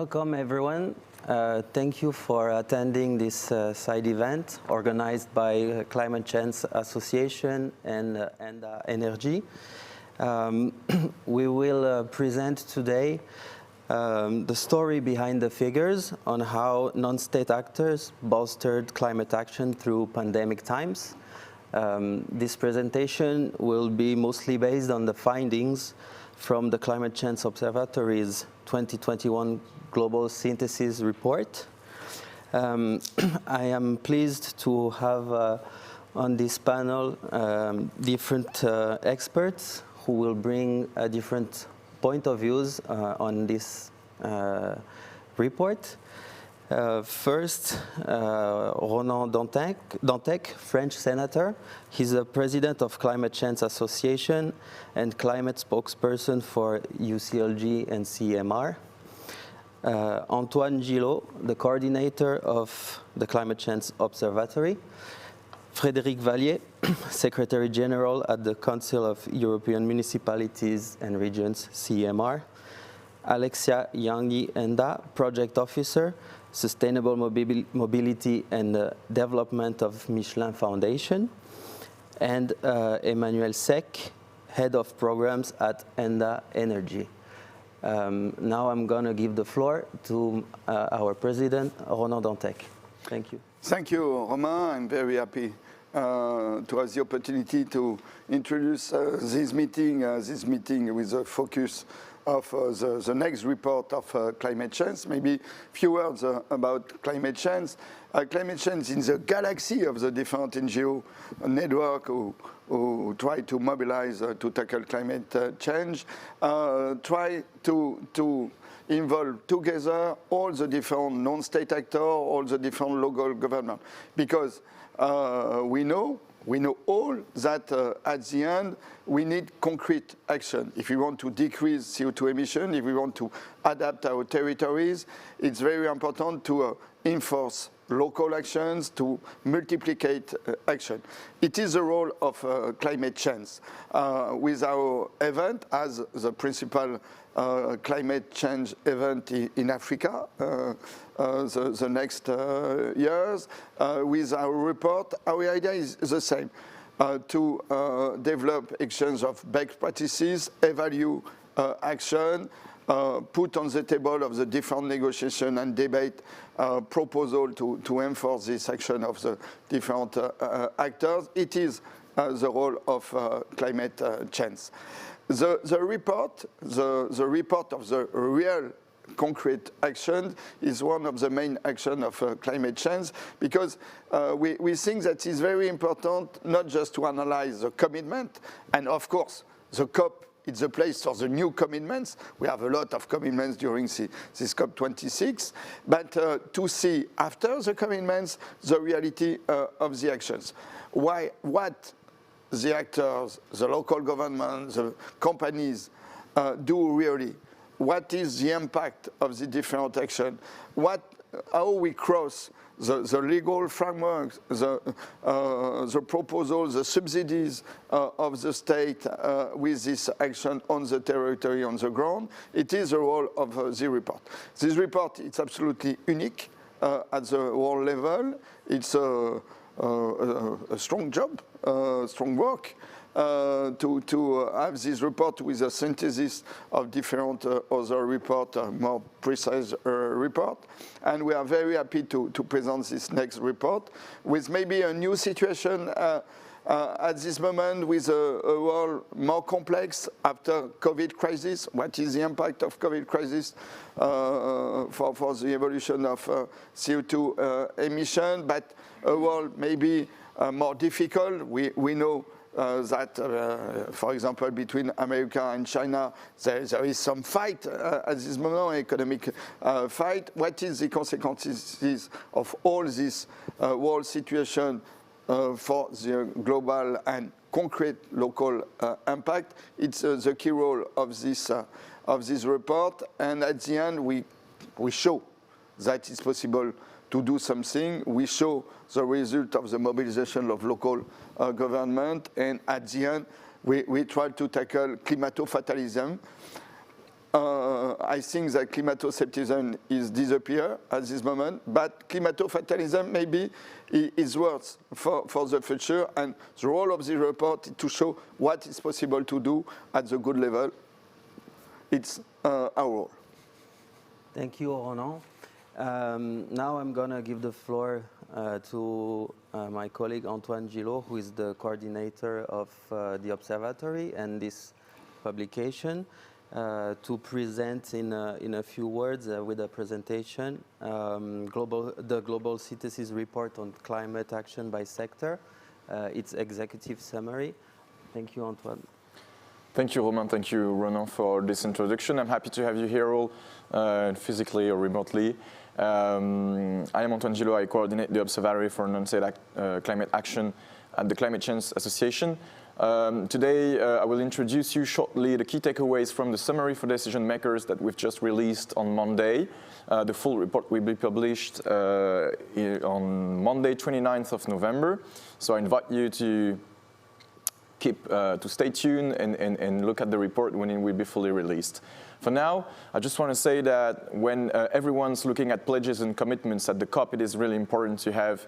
Welcome, everyone. Thank you for attending this side event organized by Climate Change Association and Energie. We will present today the story behind the figures on how non-state actors bolstered climate action through pandemic times. This presentation will be mostly based on the findings from the Climate Change Observatory's 2021 Global Synthesis Report. I am pleased to have on this panel different experts who will bring a different point of views on this report. First, Ronan Dantec, French senator. He's the president of Climate Change Association and climate spokesperson for UCLG and CEMR. Antoine Gilles, the coordinator of the Climate Change Observatory. Frédéric Vallier, Secretary General at the Council of European Municipalities and Regions, CEMR. Alexia Yangi Enda, Project Officer, Sustainable Mobility and Development of Michelin Foundation. And Emmanuel Sec, Head of Programs at ENDA-TM. Now I'm going to give the floor to our president, Ronan Dantec. Thank you. Thank you, Romain. I'm very happy to have the opportunity to introduce this meeting with a focus of the next report of climate change. Maybe a few words about climate change. Climate change in the galaxy of the different NGO network who try to mobilize to tackle climate change, try to involve together all the different non-state actors, all the different local government, because we know all that at the end we need concrete action. If we want to decrease CO2 emission, if we want to adapt our territories, it's very important to enforce local actions, to multiplicate action. It is the role of climate change. With our event as the principal climate change event in Africa, the next years, with our report, our idea is the same, to develop exchange of best practices, evaluate action, put on the table of the different negotiation and debate proposal to enforce this action of the different actors. It is the role of climate change. The report of the real concrete action is one of the main actions of climate change, because we think that it's very important not just to analyze the commitment, and of course the COP, it's a place for the new commitments. We have a lot of commitments during this COP26, but to see after the commitments the reality of the actions. What the actors, the local government, the companies do really. What is the impact of the different action? How we cross the legal framework, the proposals, the subsidies of the state with this action on the territory, on the ground. It is the role of the report. This report is absolutely unique at the world level. It's a strong job, strong work. To have this report with a synthesis of different other report, more precise report. And we are very happy to present this next report with maybe a new situation at this moment, with a world more complex after COVID crisis. What is the impact of COVID crisis for the evolution of CO2 emission? But a world maybe more difficult. We know that, for example, between America and China, there is some fight at this moment, economic fight. What is the consequences of all this world situation for the global and concrete local impact? It's the key role of this report, and at the end we show that it's possible to do something. We show the result of the mobilization of local government, and at the end we try to tackle climato-fatalism. I think that climato-scepticism is disappear at this moment, but climato-fatalism maybe is worse for the future, and the role of the report is to show what is possible to do at the good level. It's our role. Thank you, Ronan. Now I'm going to give the floor to my colleague Antoine Gilles, who is the coordinator of the observatory and this publication, to present in a few words with a presentation the Global Synthesis Report on Climate Action by Sector, its executive summary. Thank you, Antoine. Thank you, Roman. Thank you, Ronan, for this introduction. I'm happy to have you here all physically or remotely. I am Antoine Gilles. I coordinate the Observatory for Non-State Climate Action at the Climate Change Association. Today, I will introduce you shortly the key takeaways from the summary for decision makers that we've just released on Monday. The full report will be published on Monday, 29th of November. So I invite you to stay tuned and look at the report when it will be fully released. For now, I just want to say that when everyone's looking at pledges and commitments at the COP, it is really important to have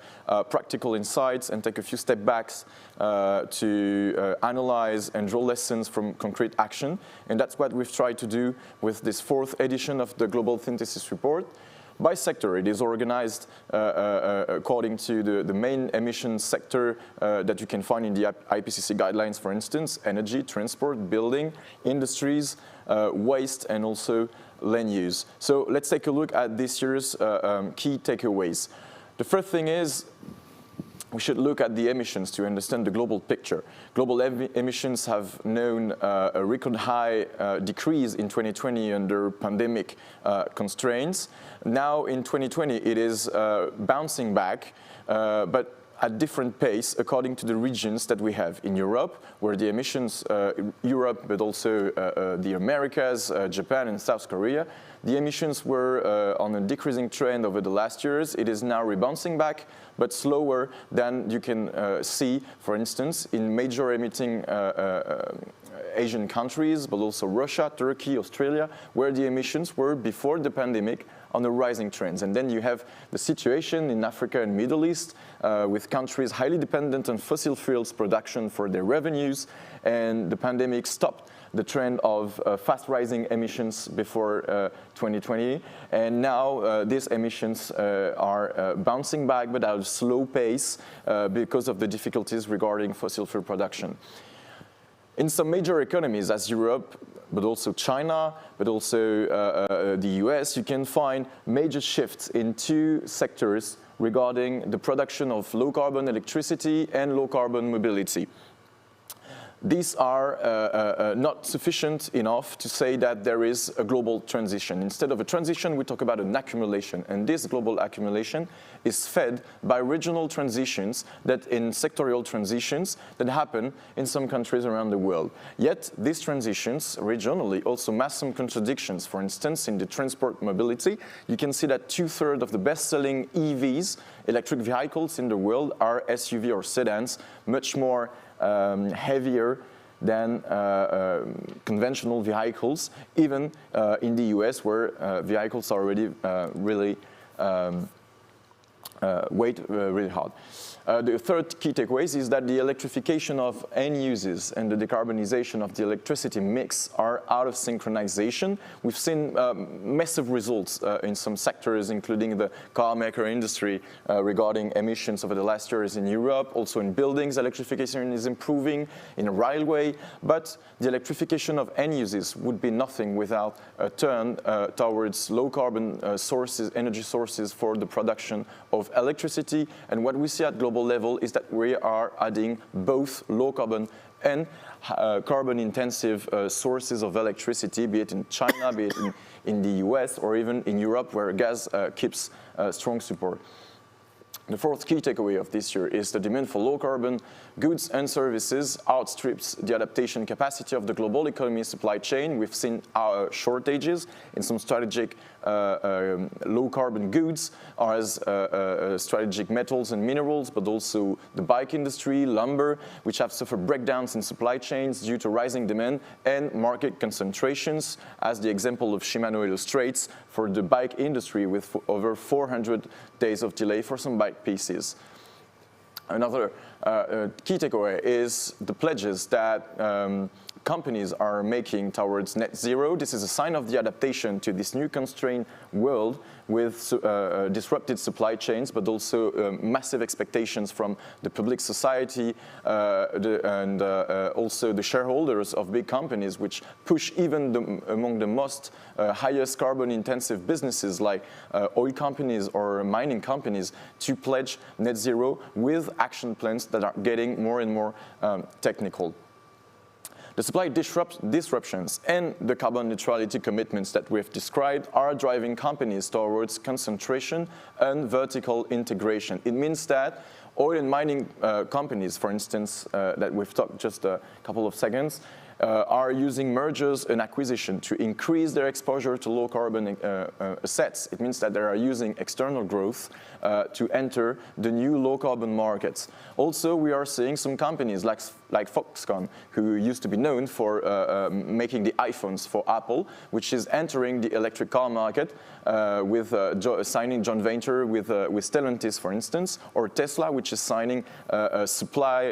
practical insights and take a few steps back to analyze and draw lessons from concrete action. And that's what we've tried to do with this 4th edition of the Global Synthesis Report. By sector, it is organized according to the main emissions sector that you can find in the IPCC guidelines, for instance, energy, transport, building, industries, waste, and also land use. So let's take a look at this year's key takeaways. The first thing is we should look at the emissions to understand the global picture. Global emissions have known a record high decrease in 2020 under pandemic constraints. Now in 2020 it is bouncing back, but at different pace according to the regions that we have. In Europe, where the emissions, Europe, but also the Americas, Japan and South Korea, the emissions were on a decreasing trend over the last years. It is now rebounding back, but slower than you can see, for instance, in major emitting Asian countries, but also Russia, Turkey, Australia, where the emissions were before the pandemic on the rising trends. And then you have the situation in Africa and Middle East with countries highly dependent on fossil fuels production for their revenues, and the pandemic stopped the trend of fast rising emissions before 2020. And now these emissions are bouncing back, but at a slow pace because of the difficulties regarding fossil fuel production. In some major economies as Europe, but also China, but also the US, you can find major shifts in 2 sectors regarding the production of low-carbon electricity and low-carbon mobility. These are not sufficient enough to say that there is a global transition. Instead of a transition, we talk about an accumulation. And this global accumulation is fed by regional transitions in sectorial transitions that happen in some countries around the world. Yet, these transitions regionally also mask some contradictions. For instance, in the transport mobility, you can see that 2/3 of the best-selling EVs, electric vehicles in the world, are SUV or sedans, much more heavier than conventional vehicles, even in the US, where vehicles are already really weigh really hard. The third key takeaway is that the electrification of end uses and the decarbonization of the electricity mix are out of synchronization. We've seen massive results in some sectors, including the car maker industry, regarding emissions over the last years in Europe. Also in buildings, electrification is improving, in a railway, but the electrification of end uses would be nothing without a turn towards low carbon sources, energy sources for the production of electricity. And what we see at global level is that we are adding both low carbon and carbon intensive sources of electricity, be it in China, be it in the US, or even in Europe, where gas keeps strong support. The fourth key takeaway of this year is the demand for low carbon goods and services outstrips the adaptation capacity of the global economy supply chain. We've seen our shortages in some strategic low-carbon goods as strategic metals and minerals, but also the bike industry, lumber, which have suffered breakdowns in supply chains due to rising demand and market concentrations, as the example of Shimano illustrates for the bike industry with over 400 days of delay for some bike pieces. Another key takeaway is the pledges that companies are making towards net zero. This is a sign of the adaptation to this new constrained world with disrupted supply chains, but also massive expectations from the public society and also the shareholders of big companies, which push even among the most highest carbon intensive businesses like oil companies or mining companies to pledge net zero with action plans that are getting more and more technical. The supply disruptions and the carbon neutrality commitments that we've described are driving companies towards concentration and vertical integration. It means that oil and mining companies, for instance, that we've talked just a couple of seconds, are using mergers and acquisition to increase their exposure to low carbon assets. It means that they are using external growth to enter the new low carbon markets. Also, we are seeing some companies like Foxconn, who used to be known for making the iPhones for Apple, which is entering the electric car market with signing joint venture with Stellantis, for instance, or Tesla, which is signing supply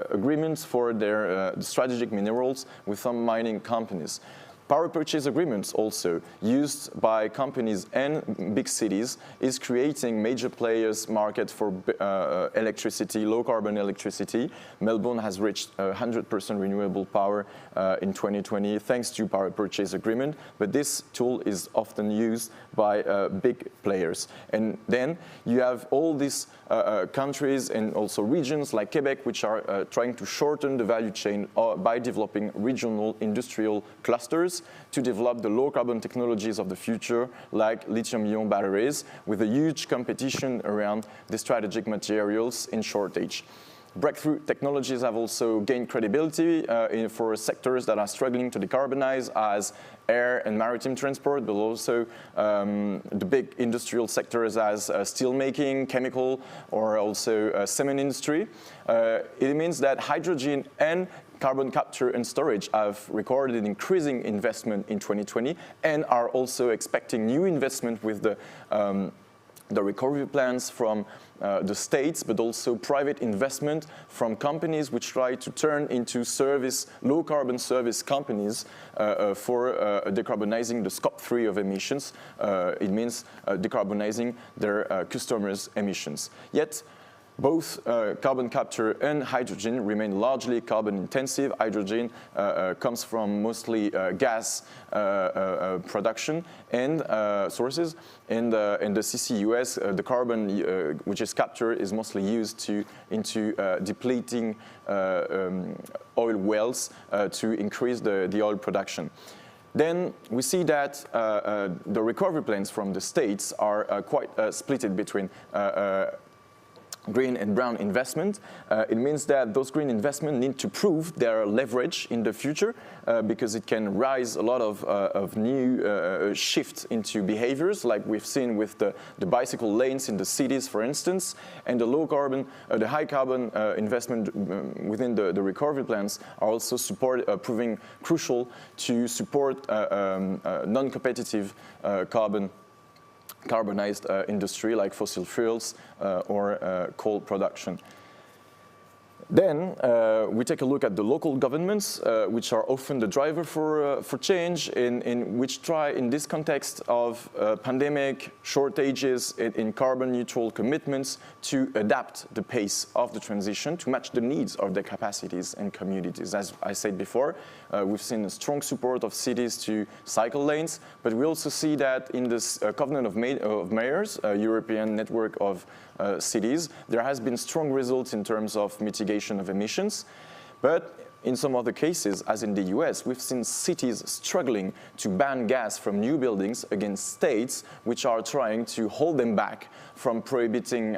agreements for their strategic minerals with some mining companies. Power purchase agreements also used by companies and big cities is creating major players market for electricity, low carbon electricity. Melbourne has reached 100% renewable power in 2020 thanks to power purchase agreement, but this tool is often used by big players. And then you have all these countries and also regions like Quebec, which are trying to shorten the value chain by developing regional industrial clusters to develop the low carbon technologies of the future, like lithium-ion batteries, with a huge competition around the strategic materials in shortage. Breakthrough technologies have also gained credibility for sectors that are struggling to decarbonize, as air and maritime transport, but also the big industrial sectors as steel making, chemical, or also cement industry. It means that hydrogen and carbon capture and storage have recorded increasing investment in 2020 and are also expecting new investment with the recovery plans from the states, but also private investment from companies which try to turn into low carbon service companies for decarbonizing the scope 3 of emissions. It means decarbonizing their customers' emissions. Yet, both carbon capture and hydrogen remain largely carbon intensive. Hydrogen comes from mostly gas production and sources. In the CCUS, the carbon which is captured is mostly used into depleting oil wells to increase the oil production. Then we see that the recovery plans from the states are quite split between green and brown investment. It means that those green investments need to prove their leverage in the future because it can rise a lot of new shifts into behaviors, like we've seen with the bicycle lanes in the cities, for instance, and the low carbon, the high carbon investment within the recovery plans are also proving crucial to support non-competitive carbonized industry like fossil fuels or coal production. Then we take a look at the local governments, which are often the driver for change, in which try, in this context of pandemic, shortages in carbon neutral commitments, to adapt the pace of the transition to match the needs of their capacities and communities. As I said before, we've seen a strong support of cities to cycle lanes, but we also see that in this Covenant of Mayors, European network of cities, there has been strong results in terms of mitigation of emissions. But in some other cases, as in the US, we've seen cities struggling to ban gas from new buildings against states which are trying to hold them back from prohibiting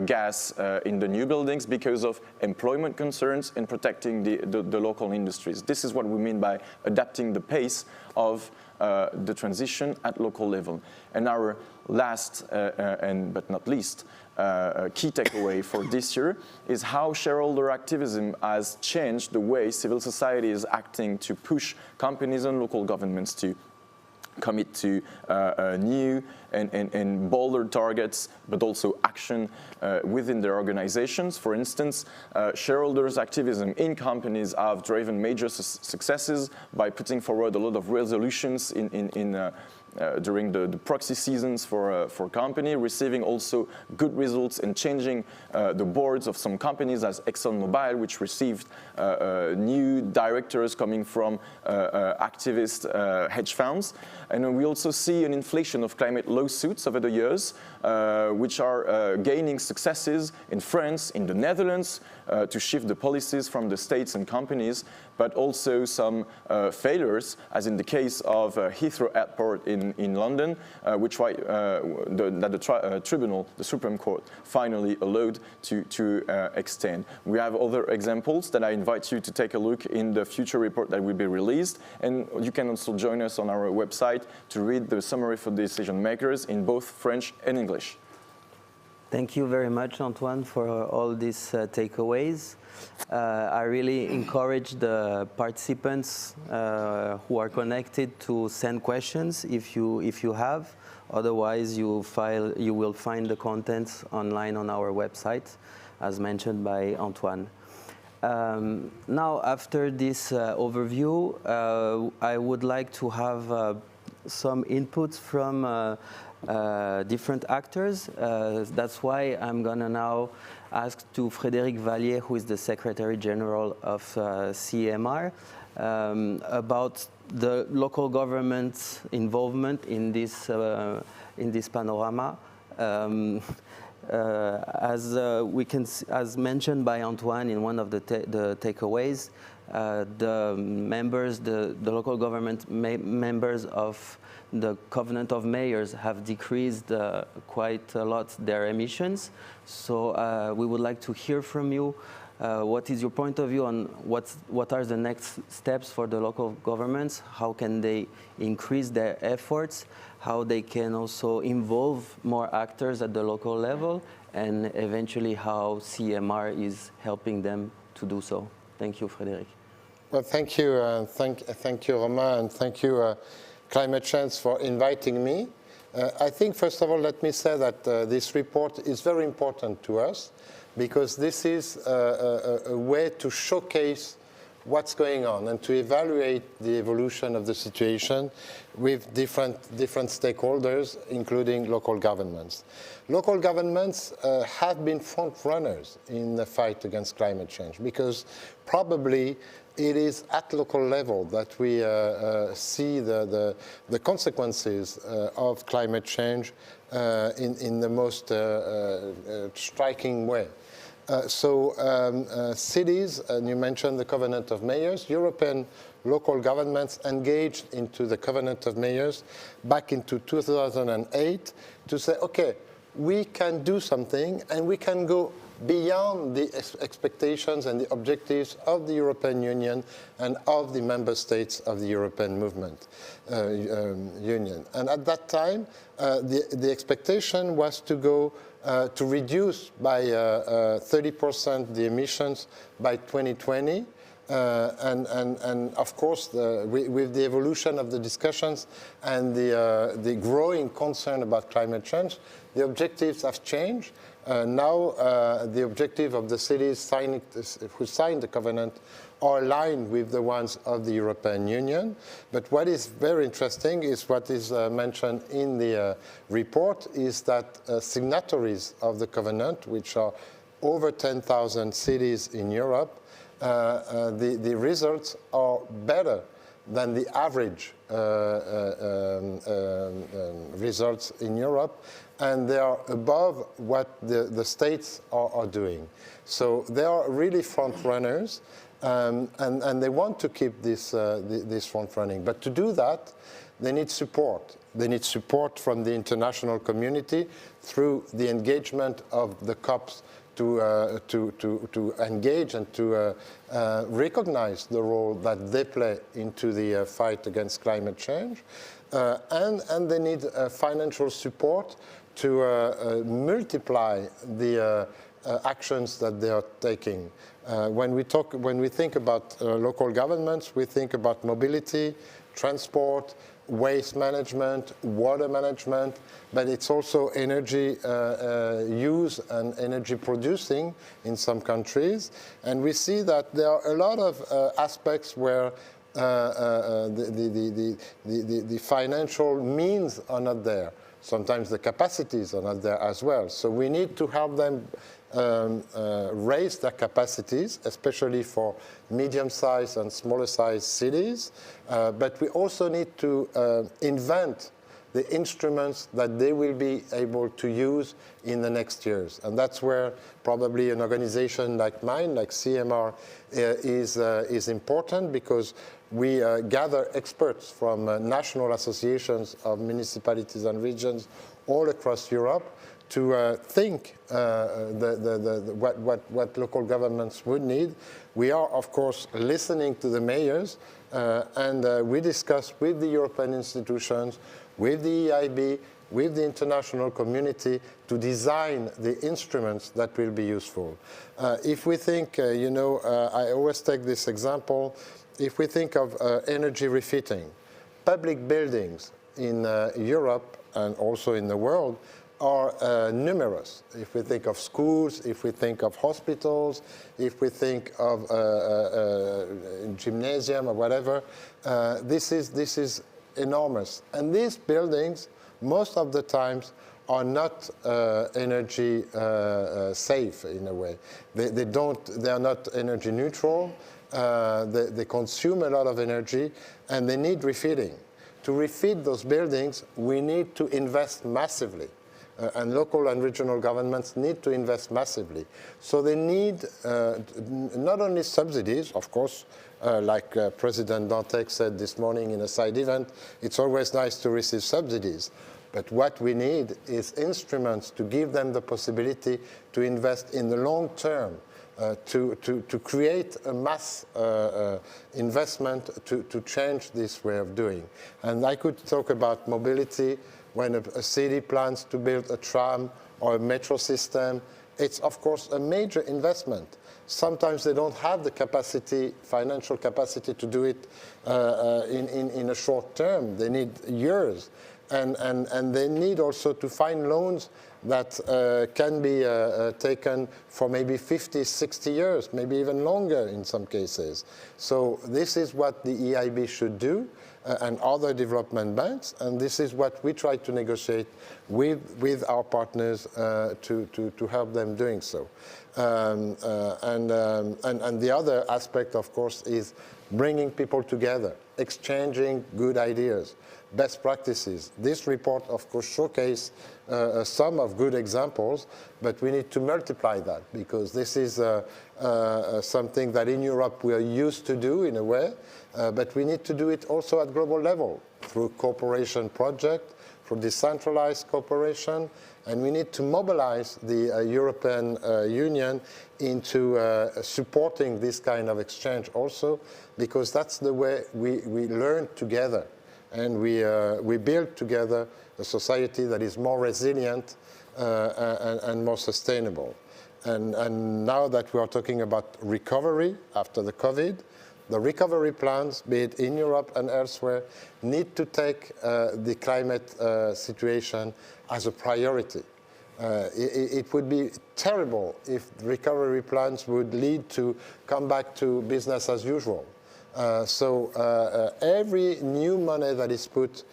gas in the new buildings because of employment concerns and protecting the local industries. This is what we mean by adapting the pace of the transition at local level. And our last, but not least, key takeaway for this year is how shareholder activism has changed the way civil society is acting to push companies and local governments to commit to new and bolder targets, but also action within their organizations. For instance, shareholders' activism in companies have driven major successes by putting forward a lot of resolutions during the proxy seasons for company, receiving also good results and changing the boards of some companies as ExxonMobil, which received new directors coming from activist hedge funds. And we also see an inflation of climate lawsuits over the years, which are gaining successes in France, in the Netherlands, to shift the policies from the states and companies, but also some failures, as in the case of Heathrow Airport in London, which the tribunal, the Supreme Court, finally allowed to extend. We have other examples that I invite you to take a look in the future report that will be released, and you can also join us on our website to read the summary for decision makers in both French and English. Thank you very much, Antoine, for all these takeaways. I really encourage the participants who are connected to send questions if you have. Otherwise, you will find the contents online on our website, as mentioned by Antoine. Now, after this overview, I would like to have some inputs from different actors. That's why I'm gonna now ask to Frédéric Vallier, who is the Secretary General of CEMR, about the local government's involvement in this panorama. As mentioned by Antoine in one of the takeaways, the local government members of the Covenant of Mayors have decreased quite a lot their emissions. So we would like to hear from you. What is your point of view on what are the next steps for the local governments? How can they increase their efforts? How they can also involve more actors at the local level? And eventually how CEMR is helping them to do so. Thank you, Frédéric. Well, thank you. Thank you, Roman, and thank you, Climate Change, for inviting me. I think, first of all, let me say that this report is very important to us because this is a way to showcase what's going on and to evaluate the evolution of the situation with different stakeholders, including local governments. Local governments have been front runners in the fight against climate change because probably it is at local level that we see the consequences of climate change in the most striking way. Cities, and you mentioned the Covenant of Mayors, European local governments engaged into the Covenant of Mayors back into 2008 to say, okay, we can do something and we can go beyond the expectations and the objectives of the European Union and of the member states of the European Union. And at that time, the expectation was to go to reduce by 30% the emissions by 2020. And of course, with the evolution of the discussions and the growing concern about climate change, the objectives have changed. Now, the objective of the cities who signed the covenant are aligned with the ones of the European Union. But what is very interesting is what is mentioned in the report is that signatories of the covenant, which are over 10,000 cities in Europe, the results are better than the average results in Europe, and they are above what the states are doing. So they are really front runners, And they want to keep this front running. But to do that, they need support. They need support from the international community through the engagement of the COPs to engage and to recognize the role that they play into the fight against climate change. And they need financial support to multiply the actions that they are taking. When we think about local governments, we think about mobility, transport, waste management, water management, but it's also energy use and energy producing in some countries. And we see that there are a lot of aspects where the financial means are not there. Sometimes the capacities are not there as well. So we need to help them raise their capacities, especially for medium-sized and smaller-sized cities. But we also need to invent the instruments that they will be able to use in the next years. And that's where probably an organization like mine, like CEMR, is important, because we gather experts from national associations of municipalities and regions all across Europe to think what local governments would need. We are, of course, listening to the mayors, and we discuss with the European institutions, with the EIB, with the international community to design the instruments that will be useful. If we think, I always take this example, if we think of energy refitting, public buildings in Europe and also in the world are numerous. If we think of schools, if we think of hospitals, if we think of gymnasium or whatever, this is enormous. And these buildings, most of the times, are not energy safe in a way. They are not energy neutral. They consume a lot of energy, and they need refitting. To refit those buildings, we need to invest massively. And local and regional governments need to invest massively. So they need not only subsidies, of course, like President Dantec said this morning in a side event, it's always nice to receive subsidies. But what we need is instruments to give them the possibility to invest in the long term, to create a mass investment to change this way of doing. And I could talk about mobility. When a city plans to build a tram or a metro system, it's of course a major investment. Sometimes they don't have the capacity, financial capacity to do it in a short term. They need years. And they need also to find loans that can be taken for maybe 50, 60 years, maybe even longer in some cases. So this is what the EIB should do, and other development banks, and this is what we try to negotiate with our partners to help them doing so. And the other aspect, of course, is bringing people together, exchanging good ideas, best practices. This report, of course, showcases some of good examples, but we need to multiply that, because this is something that in Europe we are used to do in a way, but we need to do it also at global level through cooperation project, through decentralized cooperation, and we need to mobilize the European Union into supporting this kind of exchange also, because that's the way we learn together. And we build together a society that is more resilient and more sustainable. And now that we are talking about recovery after the COVID, the recovery plans, be it in Europe and elsewhere, need to take the climate situation as a priority. It would be terrible if recovery plans would lead to come back to business as usual. So every new money that is put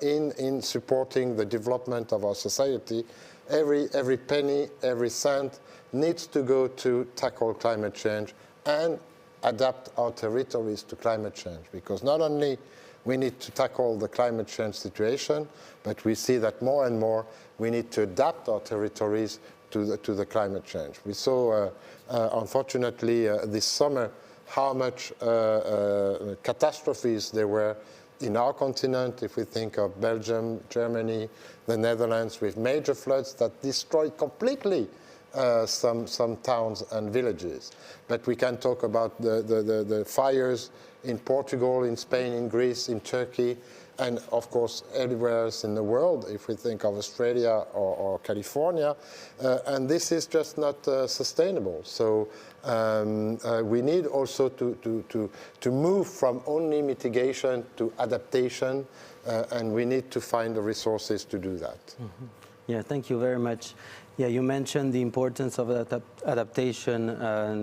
in supporting the development of our society, every penny, every cent needs to go to tackle climate change and adapt our territories to climate change. Because not only we need to tackle the climate change situation, but we see that more and more we need to adapt our territories to the climate change. We saw, unfortunately, this summer, how much catastrophes there were in our continent, if we think of Belgium, Germany, the Netherlands, with major floods that destroyed completely some towns and villages. But we can talk about the fires in Portugal, in Spain, in Greece, in Turkey, and of course everywhere else in the world, if we think of Australia or California. And this is just not sustainable. So we need also to move from only mitigation to adaptation, and we need to find the resources to do that. Mm-hmm. Yeah, thank you very much. Yeah, you mentioned the importance of adaptation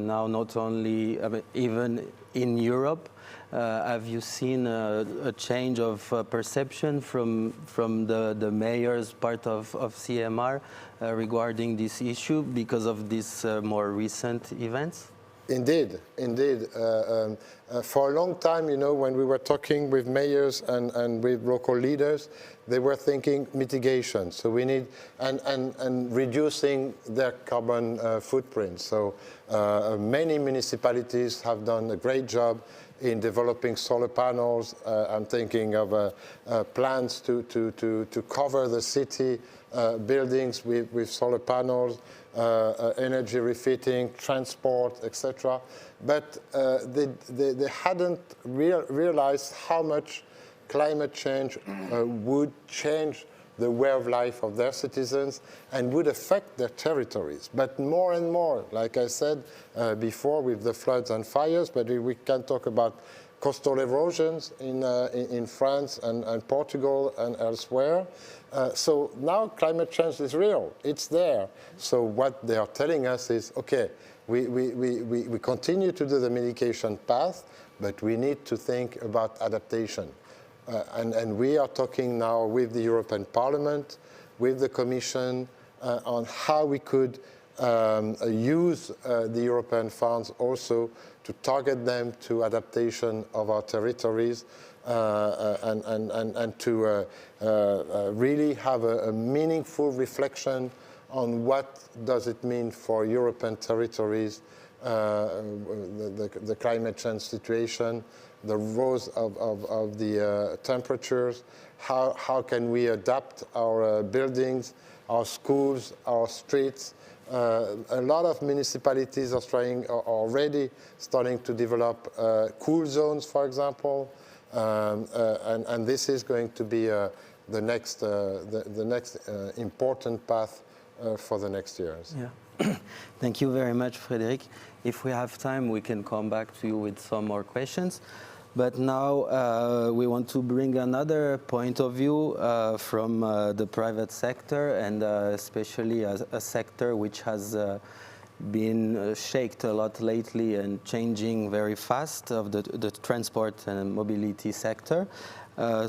now, not only even in Europe. Have you seen a change of perception from the mayor's part of CEMR regarding this issue because of these more recent events? Indeed, indeed. For a long time, you know, when we were talking with mayors and with local leaders, they were thinking mitigation. So we need, and reducing their carbon footprint. So many municipalities have done a great job in developing solar panels. I'm thinking of plans to cover the city buildings with solar panels, energy refitting, transport, etc. But they hadn't realized how much climate change would change the way of life of their citizens and would affect their territories. But more and more, like I said before, with the floods and fires, but we can talk about coastal erosions in France and Portugal and elsewhere. So now climate change is real, it's there. So what they are telling us is, okay, we continue to do the mitigation path, but we need to think about adaptation. And we are talking now with the European Parliament, with the Commission, on how we could use the European funds also to target them to adaptation of our territories and to really have a meaningful reflection on what does it mean for European territories, the climate change situation, the rise of the temperatures, how can we adapt our buildings, our schools, our streets. A lot of municipalities are already starting to develop cool zones, for example, and this is going to be the next important path for the next years. Yeah. Thank you very much, Frédéric. If we have time, we can come back to you with some more questions. But now we want to bring another point of view from the private sector, and especially a sector which has been shaked a lot lately and changing very fast, of the transport and mobility sector.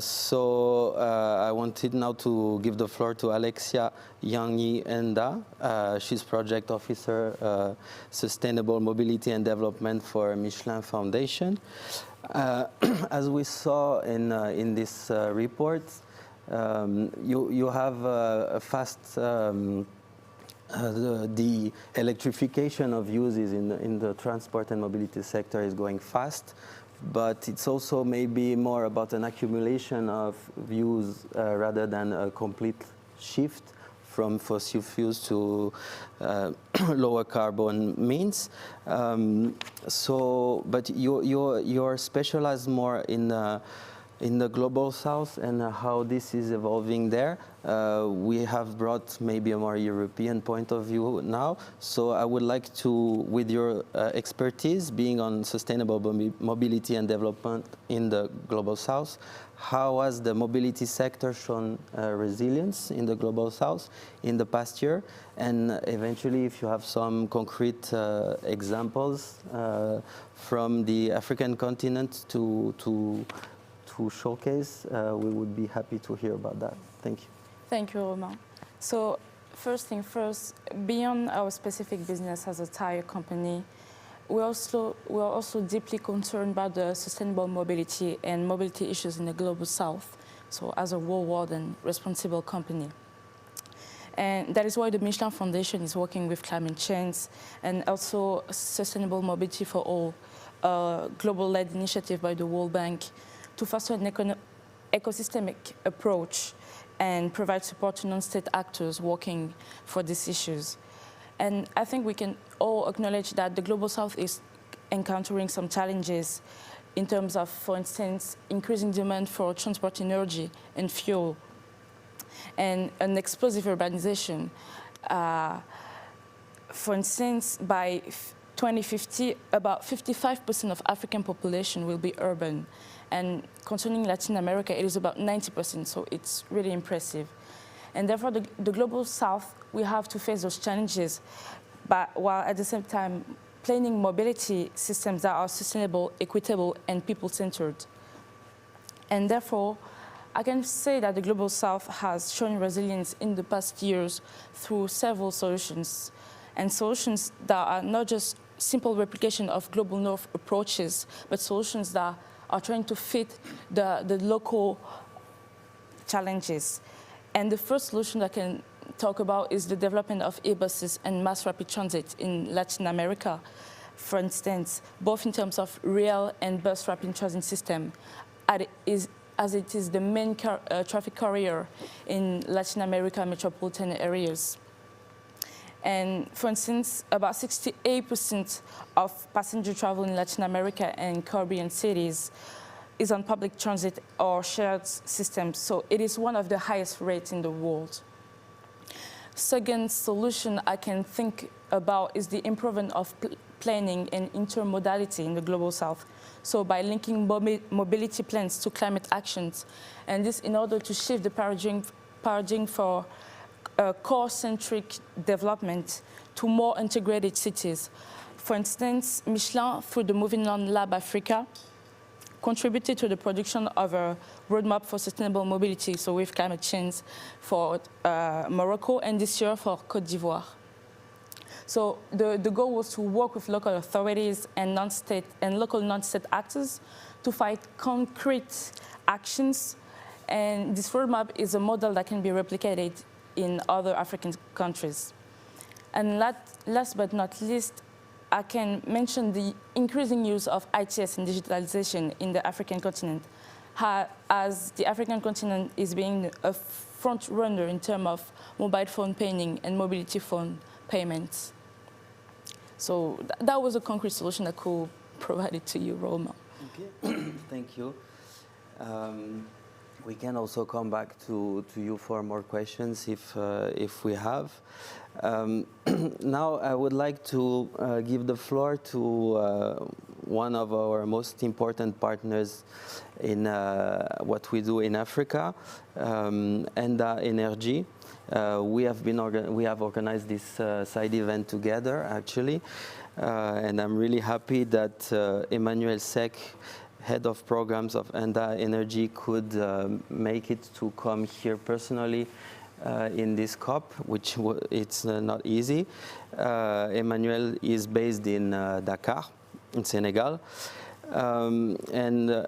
So I wanted now to give the floor to Alexia Yangi Enda. She's project officer, sustainable mobility and development for Michelin Foundation. As we saw in this report, you have a fast the electrification of uses in the transport and mobility sector is going fast, but it's also maybe more about an accumulation of views rather than a complete shift from fossil fuels to lower carbon means. But you're specialized more in the global south and how this is evolving there. We have brought maybe a more European point of view now. So I would like to, with your expertise, being on sustainable mobility and development in the global south, how has the mobility sector shown resilience in the global south in the past year? And eventually, if you have some concrete examples from the African continent to showcase, we would be happy to hear about that. Thank you. Thank you, Ronan. So first thing first, beyond our specific business as a tire company, we are also deeply concerned about the sustainable mobility and mobility issues in the global south, so as a worldwide and responsible company. And that is why the Michelin Foundation is working with climate change and also sustainable mobility for all a global-led initiative by the World Bank to foster an ecosystemic approach and provide support to non-state actors working for these issues. And I think we can all acknowledge that the Global South is encountering some challenges in terms of, for instance, increasing demand for transport energy and fuel, and an explosive urbanization. For instance, by 2050, about 55% of African population will be urban. And concerning Latin America, it is about 90%, so it's really impressive. And therefore, the Global South, we have to face those challenges, but while at the same time, planning mobility systems that are sustainable, equitable, and people-centered. And therefore, I can say that the Global South has shown resilience in the past years through several solutions, and solutions that are not just simple replication of Global North approaches, but solutions that are trying to fit the local challenges. And the first solution I can talk about is the development of e-buses and mass rapid transit in Latin America, for instance, both in terms of rail and bus rapid transit system, as it is the main traffic carrier in Latin America metropolitan areas. And for instance, about 68% of passenger travel in Latin America and Caribbean cities is on public transit or shared systems, so it is one of the highest rates in the world. Second solution I can think about is the improvement of planning and intermodality in the Global South. So by linking mobility plans to climate actions, and this in order to shift the paradigm for core-centric development to more integrated cities. For instance, Michelin, through the Moving On Lab Africa, contributed to the production of a roadmap for sustainable mobility, so with climate change for Morocco, and this year for Côte d'Ivoire. So the goal was to work with local authorities and non-state and local non-state actors to find concrete actions, and this roadmap is a model that can be replicated in other African countries. And last but not least, I can mention the increasing use of ITS and digitalization in the African continent, as the African continent is being a front runner in terms of mobile phone paying and mobility phone payments. So that was a concrete solution I could provide it to you, Ronan. Okay, thank you. We can also come back to you for more questions if we have. Now I would like to give the floor to one of our most important partners in what we do in Africa, ENDA-Energie. We have organized this side event together, actually, and I'm really happy that Emmanuel Sec, head of programs of ENDA-Energie, could make it to come here personally in this COP, which it's not easy. Emmanuel is based in Dakar, in Senegal, and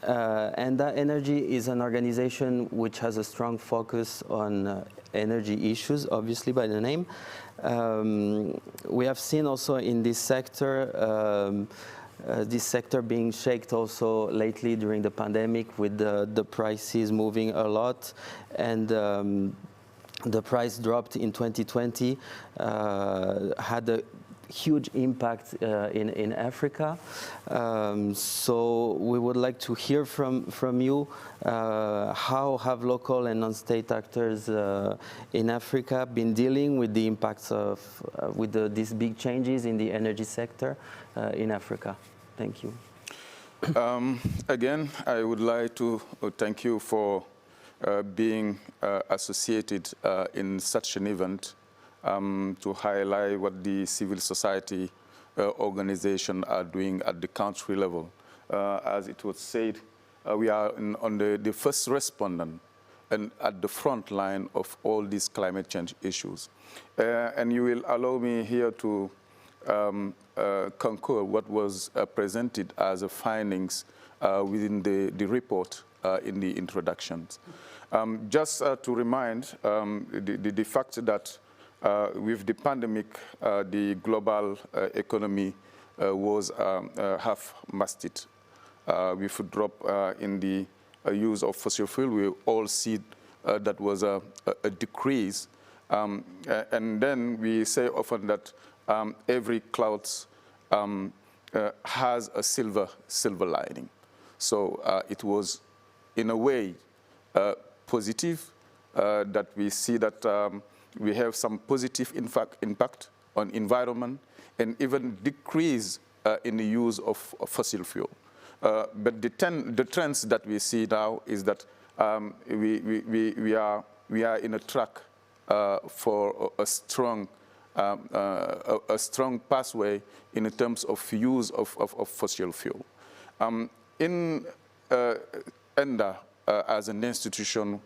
ENDA-Energie is an organization which has a strong focus on energy issues, obviously by the name. We have seen also in this sector being shaken also lately during the pandemic, with the prices moving a lot, and the price dropped in 2020, had a huge impact in Africa. So we would like to hear from you, how have local and non-state actors in Africa been dealing with the impacts of these big changes in the energy sector in Africa? Thank you. Again, I would like to thank you for being associated in such an event, to highlight what the civil society organizations are doing at the country level. As it was said, we are on the first respondent and at the front line of all these climate change issues. And you will allow me here to concur what was presented as a findings within the report in the introductions. Just to remind the fact that with the pandemic, the global economy was half-masted. With a drop in the use of fossil fuel, we all see that was a decrease. And then we say often that every cloud has a silver lining. So it was, in a way, positive that we see that we have some positive impact on environment and even decrease in the use of fossil fuel. But the trends that we see now is that we are in a track for a strong pathway in terms of use of fossil fuel. In ENDA, as an institution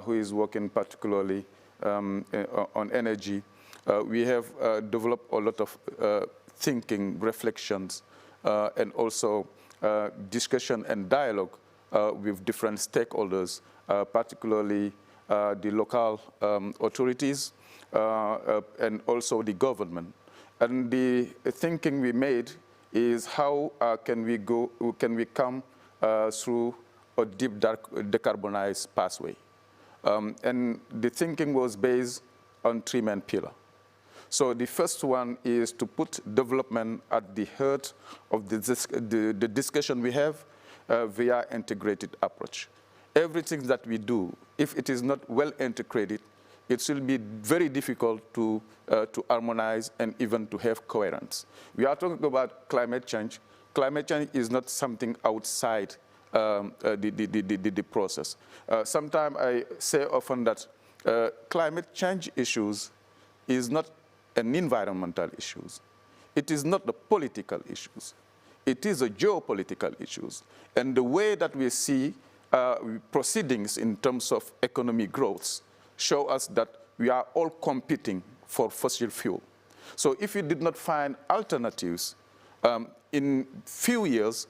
who is working particularly on energy, we have developed a lot of thinking, reflections, and also discussion and dialogue with different stakeholders, particularly the local authorities and also the government. And the thinking we made is how can we come through a deep decarbonized pathway. And the thinking was based on three main pillars. So the first one is to put development at the heart of the discussion we have via integrated approach. Everything that we do, if it is not well integrated, it will be very difficult to harmonize and even to have coherence. We are talking about climate change. Climate change is not something outside the process. Sometimes I say often that climate change issues is not an environmental issues. It is not the political issues. It is a geopolitical issues. And the way that we see proceedings in terms of economic growth show us that we are all competing for fossil fuel. So if we did not find alternatives, in few years,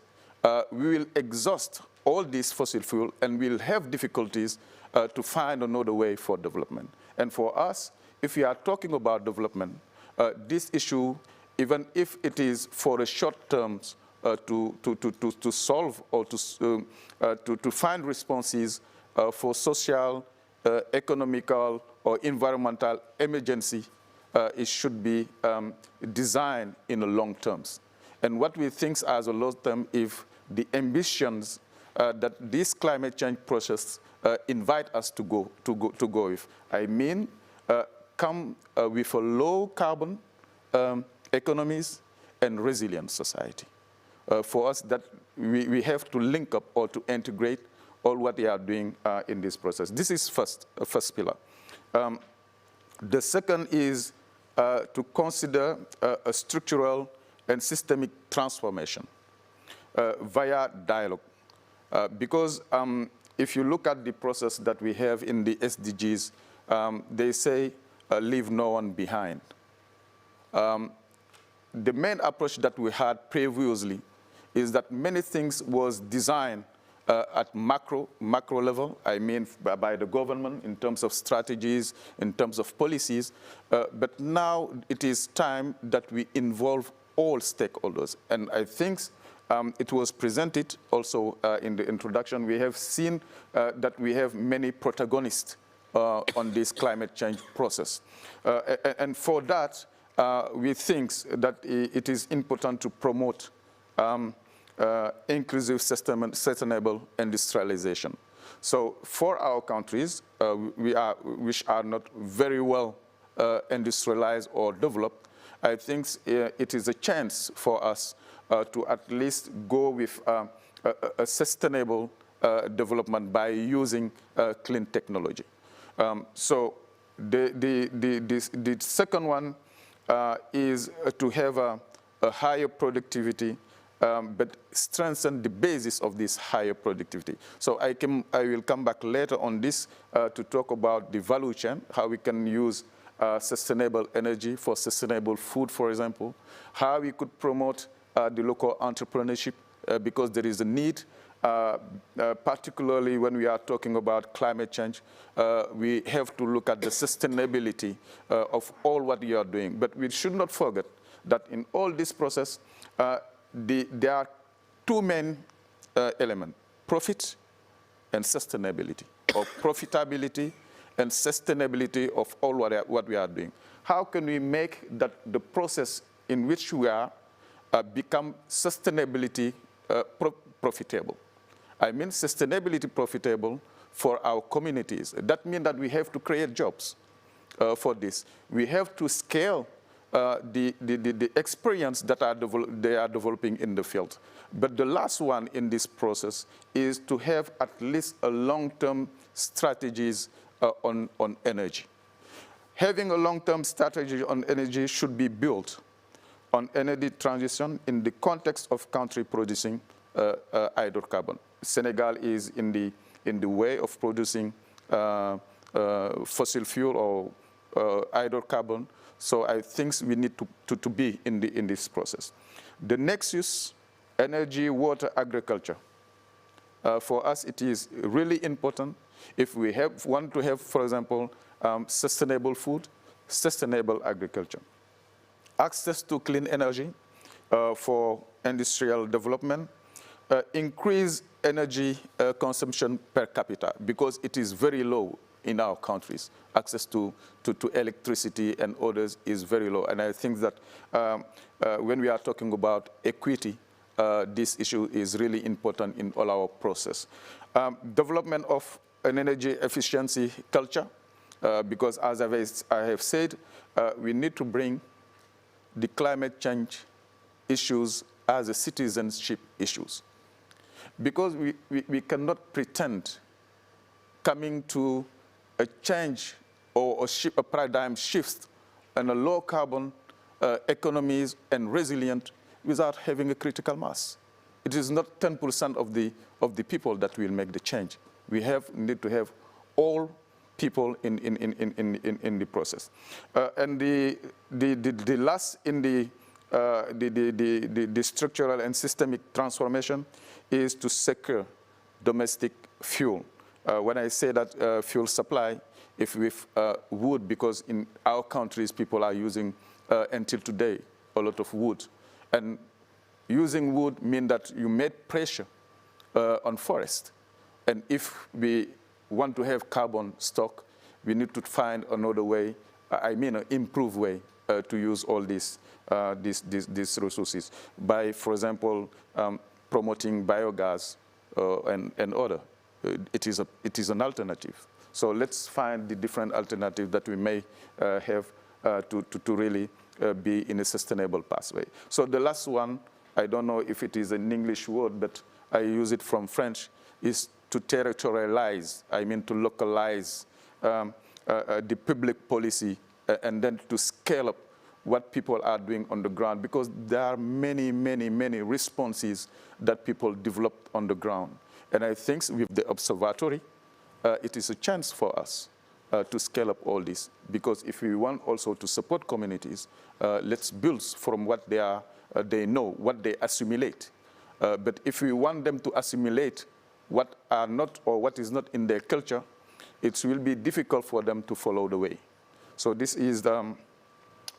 we will exhaust all these fossil fuel and we'll have difficulties to find another way for development. And for us, if we are talking about development, this issue, even if it is for a short term to solve or to find responses for social, economical, or environmental emergency, it should be designed in the long terms. And what we think as a long term, if the ambitions that this climate change process invite us to go with, I mean, come with a low carbon economies and resilient society. For us, that we have to link up or to integrate all what they are doing in this process. This is first pillar. The second is to consider a structural and systemic transformation via dialogue. Because if you look at the process that we have in the SDGs, they say, leave no one behind. The main approach that we had previously is that many things was designed at macro level, I mean by the government in terms of strategies, in terms of policies, but now it is time that we involve all stakeholders. And I think it was presented also in the introduction. We have seen that we have many protagonists on this climate change process. And for that, we think that it is important to promote inclusive, sustainable industrialization. So for our countries, which are not very well industrialized or developed, I think it is a chance for us to at least go with a sustainable development by using clean technology. So the second one is to have a higher productivity, but strengthen the basis of this higher productivity. So I will come back later on this to talk about the value chain, how we can use sustainable energy for sustainable food, for example, how we could promote the local entrepreneurship, because there is a need, particularly when we are talking about climate change. We have to look at the sustainability of all what we are doing. But we should not forget that in all this process, there are two main elements, profit and sustainability, or profitability and sustainability of all what we are doing. How can we make that the process in which we are become sustainability profitable? I mean sustainability profitable for our communities. That means that we have to create jobs for this. We have to scale the experience that they are developing in the field. But the last one in this process is to have at least a long-term strategies on energy. Having a long-term strategy on energy should be built on energy transition in the context of country producing hydrocarbon. Senegal is in the way of producing fossil fuel or hydrocarbon. So I think we need to be in this process. The nexus, energy, water, agriculture. For us, it is really important if we want to have, for example, sustainable food, sustainable agriculture. Access to clean energy for industrial development, increase energy consumption per capita because it is very low in our countries. Access to electricity and others is very low. And I think that when we are talking about equity, this issue is really important in all our process. Development of an energy efficiency culture, because as I have said, we need to bring the climate change issues as a citizenship issues. Because we cannot pretend coming to a change or a paradigm shift and a low carbon economies and resilient without having a critical mass. It is not 10% of the people that will make the change. We need to have all people in the process. And the last in the structural and systemic transformation is to secure domestic fuel. When I say that fuel supply, if with wood, because in our countries people are using until today a lot of wood, and using wood means that you made pressure on forest, and if we want to have carbon stock, we need to find another way, I mean an improved way to use all these resources by, for example, promoting biogas and other. It is an alternative. So let's find the different alternatives that we may have to really be in a sustainable pathway. So the last one, I don't know if it is an English word, but I use it from French, is to territorialize, I mean to localize the public policy and then to scale up what people are doing on the ground, because there are many, many, many responses that people developed on the ground. And I think with the observatory, it is a chance for us to scale up all this, because if we want also to support communities, let's build from what they know, what they assimilate. But if we want them to assimilate what are not or what is not in their culture, it will be difficult for them to follow the way. So this is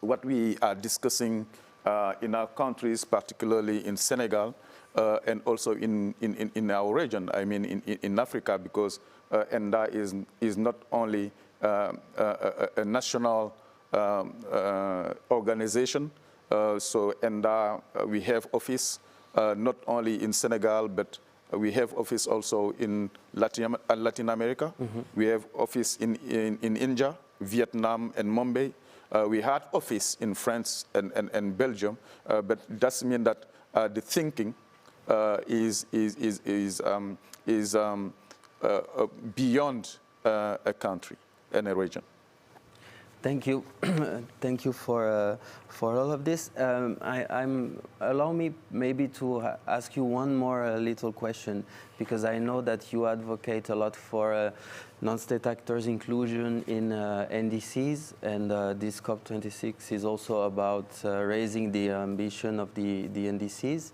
what we are discussing in our countries, particularly in Senegal, and also in our region, I mean in Africa, because ENDA is not only a national organization. So ENDA, we have office not only in Senegal, but we have office also in Latin America. Mm-hmm. We have office in India, Vietnam, and Mumbai. We had office in France and Belgium, but it doesn't mean that the thinking is beyond a country and a region. Thank you, thank you for all of this. Allow me maybe to ask you one more little question, because I know that you advocate a lot for non-state actors' inclusion in NDCs, and this COP26 is also about raising the ambition of the NDCs.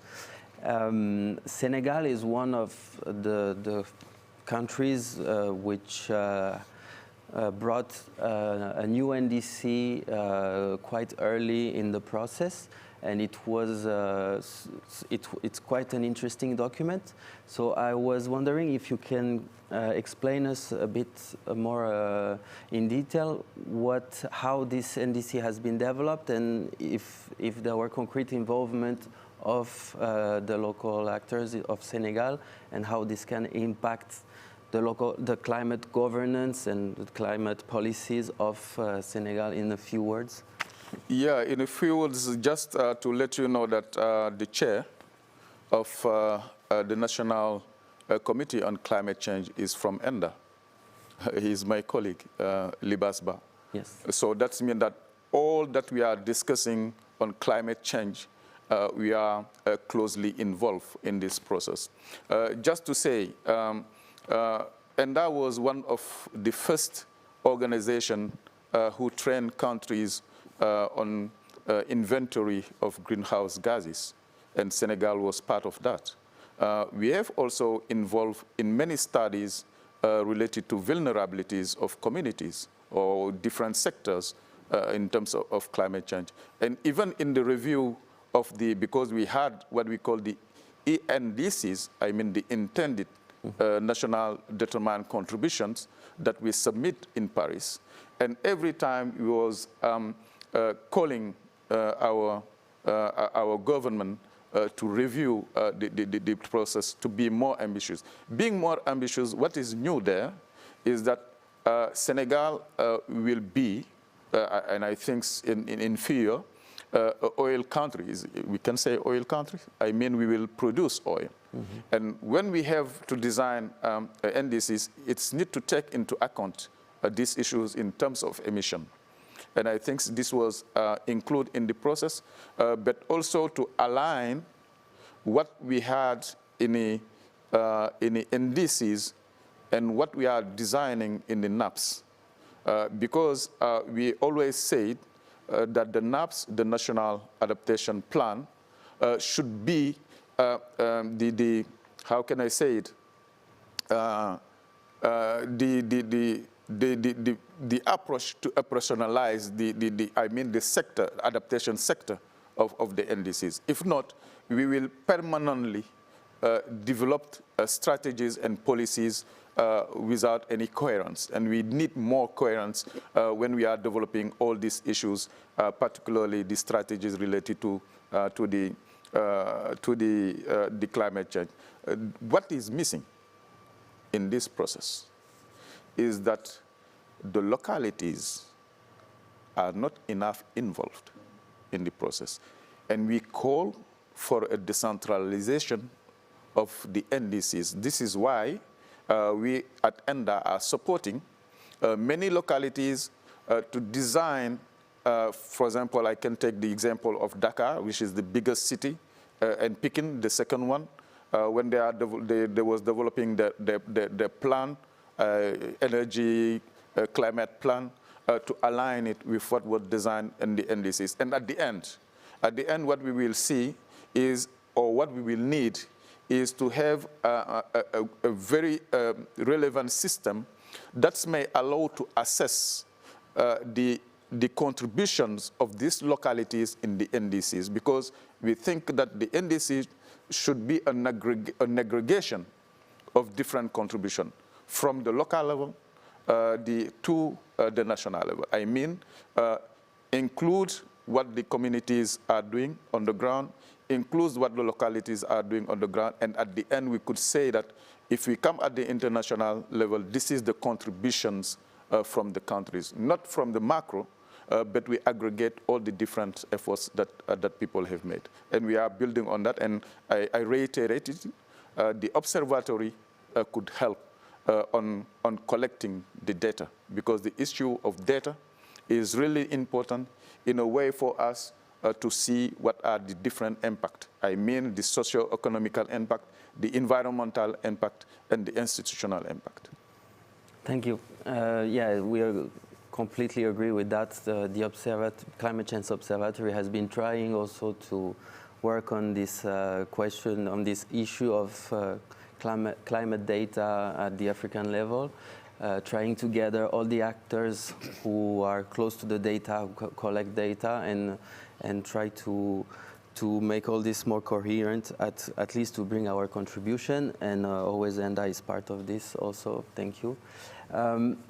Senegal is one of the countries which brought a new NDC quite early in the process, and it was it's quite an interesting document. So I was wondering if you can explain us a bit more in detail how this NDC has been developed, and if there were concrete involvement of the local actors of Senegal, and how this can impact the climate governance and the climate policies of Senegal, in a few words. Yeah, in a few words, just to let you know that the chair of the National Committee on Climate Change is from ENDA. He's my colleague, Libasba. Yes. So that means that all that we are discussing on climate change, we are closely involved in this process. Just to say, ENDA was one of the first organizations who trained countries on inventory of greenhouse gases, and Senegal was part of that. We have also involved in many studies related to vulnerabilities of communities or different sectors in terms of climate change. And even in the review of because we had what we call the ENDCs, I mean the intended national determined contributions that we submit in Paris. And every time we was calling our government to review the process to be more ambitious. Being more ambitious, what is new there is that Senegal will be, and I think in fear, oil countries. We can say oil country. I mean, we will produce oil. Mm-hmm. And when we have to design NDCs, it's need to take into account these issues in terms of emission. And I think this was included in the process, but also to align what we had in the NDCs and what we are designing in the NAPs. Because we always said that the NAPs, the National Adaptation Plan, should be how can I say it, the approach to operationalize the sector, adaptation sector of the NDCs. If not, we will permanently develop strategies and policies without any coherence. And we need more coherence when we are developing all these issues, particularly the strategies related to the climate change. What is missing in this process is that the localities are not enough involved in the process. And we call for a decentralization of the NDCs. This is why we at ENDA are supporting many localities to design, for example, I can take the example of Dakar, which is the biggest city, and Pikine, the second one, when they was developing the plan, energy, climate plan, to align it with what was designed in the NDCs. And at the end, what we will see is, or what we will need, is to have a very relevant system that may allow to assess the contributions of these localities in the NDCs, because we think that the NDCs should be an aggregation of different contributions from the local level to the national level. I mean, include what the communities are doing on the ground, includes what the localities are doing on the ground, and at the end we could say that if we come at the international level, this is the contributions from the countries, not from the macro, but we aggregate all the different efforts that people have made. And we are building on that, and I reiterated, the observatory could help on collecting the data, because the issue of data is really important in a way for us to see what are the different impact. I mean the socio-economical impact, the environmental impact, and the institutional impact. Thank you. Yeah, we completely agree with that. The Climate Change Observatory has been trying also to work on this question, on this issue of climate data at the African level, trying to gather all the actors who are close to the data, who collect data, and try to to make all this more coherent, at least to bring our contribution, and always ENDA is part of this also. Thank you.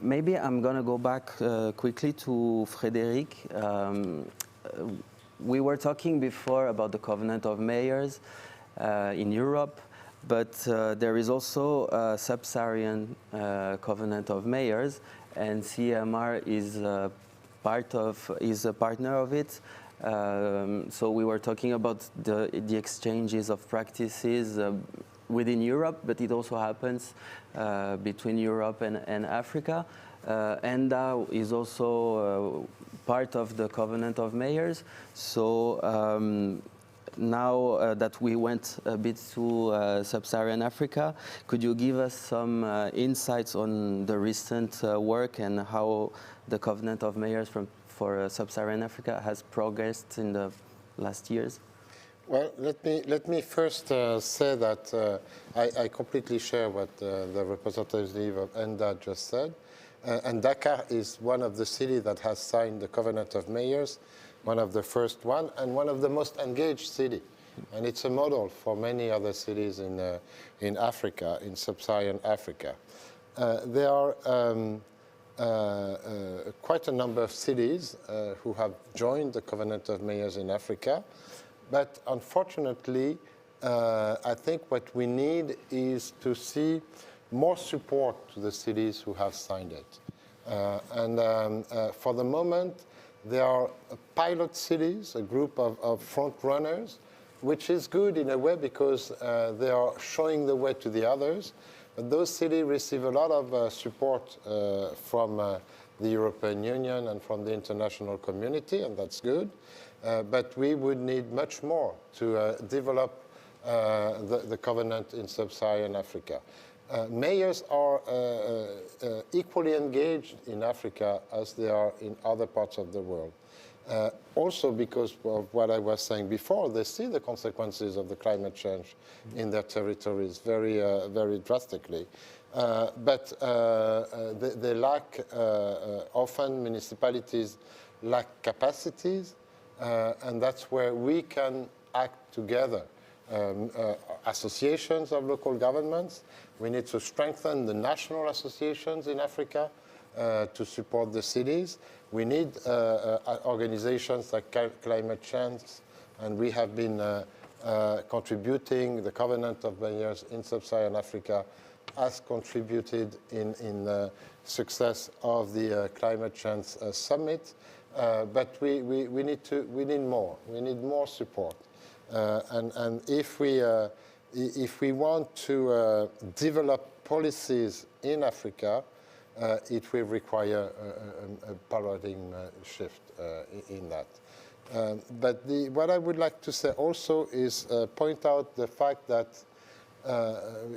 Maybe I'm going to go back quickly to Frédéric. We were talking before about the Covenant of Mayors in Europe, but there is also a Sub-Saharan Covenant of Mayors, and CEMR is a partner of it. So we were talking about the exchanges of practices within Europe, but it also happens between Europe and Africa. ENDA is also part of the Covenant of Mayors. So now that we went a bit to Sub-Saharan Africa, could you give us some insights on the recent work and how the Covenant of Mayors for Sub-Saharan Africa has progressed in the last years? Well, let me first say that I completely share what the representative of ENDA just said. And Dakar is one of the cities that has signed the Covenant of Mayors, one of the first one, and one of the most engaged cities. And it's a model for many other cities in Africa, in Sub-Saharan Africa. There are quite a number of cities who have joined the Covenant of Mayors in Africa. But unfortunately, I think what we need is to see more support to the cities who have signed it. For the moment, there are pilot cities, a group of front runners, which is good in a way because they are showing the way to the others. But those cities receive a lot of support from the European Union and from the international community, and that's good. But we would need much more to develop the covenant in Sub-Saharan Africa. Mayors are equally engaged in Africa as they are in other parts of the world. Also because of what I was saying before, they see the consequences of the climate change in their territories very, very drastically. But they lack, often municipalities lack capacities, and that's where we can act together. Associations of local governments, we need to strengthen the national associations in Africa to support the cities. We need organizations like Climate Change, and we have been contributing. The Covenant of Mayors in Sub-Saharan Africa has contributed in the success of the Climate Change Summit. But we need more. We need more support. And if we want to develop policies in Africa, it will require a paradigm shift in that. But what I would like to say also is point out the fact that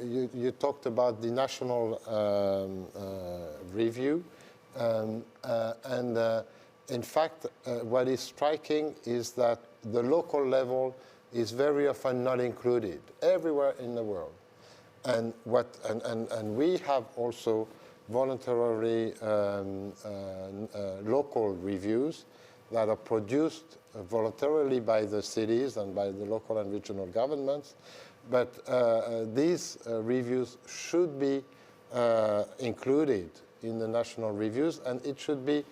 you talked about the national review. In fact, what is striking is that the local level is very often not included everywhere in the world. And we have also voluntarily local reviews that are produced voluntarily by the cities and by the local and regional governments. But these reviews should be included in the national reviews, and it should be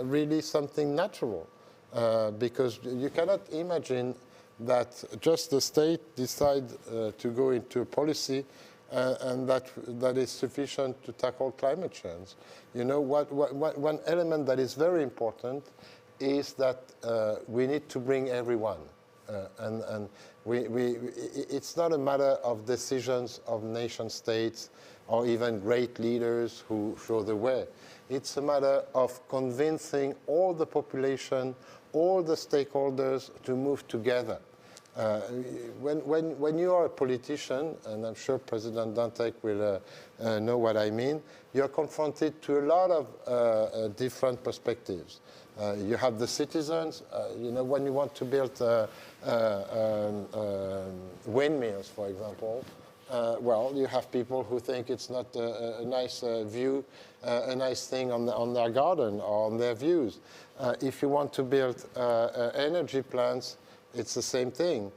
really something natural, because you cannot imagine that just the state decide to go into a policy and that is sufficient to tackle climate change. You know, one element that is very important is that we need to bring everyone. And it's not a matter of decisions of nation states or even great leaders who show the way. It's a matter of convincing all the population, all the stakeholders to move together. When you are a politician, and I'm sure President Dantec will know what I mean, you're confronted to a lot of different perspectives. You have the citizens, when you want to build windmills, for example, well, you have people who think it's not a nice view, a nice thing on their garden or on their views. If you want to build energy plants, it's the same thing.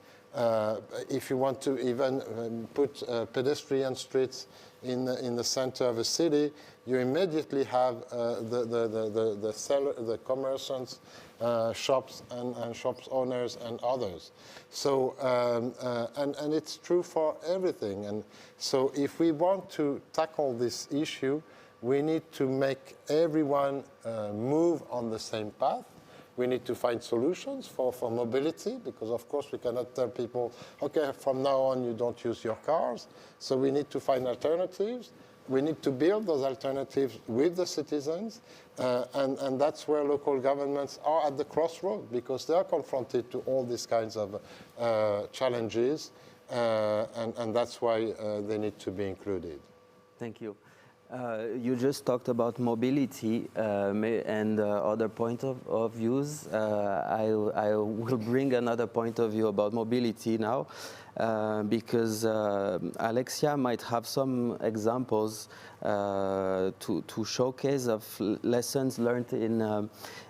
If you want to even put pedestrian streets in the center of a city, you immediately have the commerciants, shops and shops owners and others. So and it's true for everything. And so if we want to tackle this issue, we need to make everyone move on the same path. We need to find solutions for mobility, because of course we cannot tell people, okay, from now on you don't use your cars. So we need to find alternatives. We need to build those alternatives with the citizens, and that's where local governments are at the crossroad, because they are confronted to all these kinds of challenges, and that's why they need to be included. Thank you. You just talked about mobility and other point of views. I will bring another point of view about mobility now, because Alexia might have some examples to showcase of lessons learned in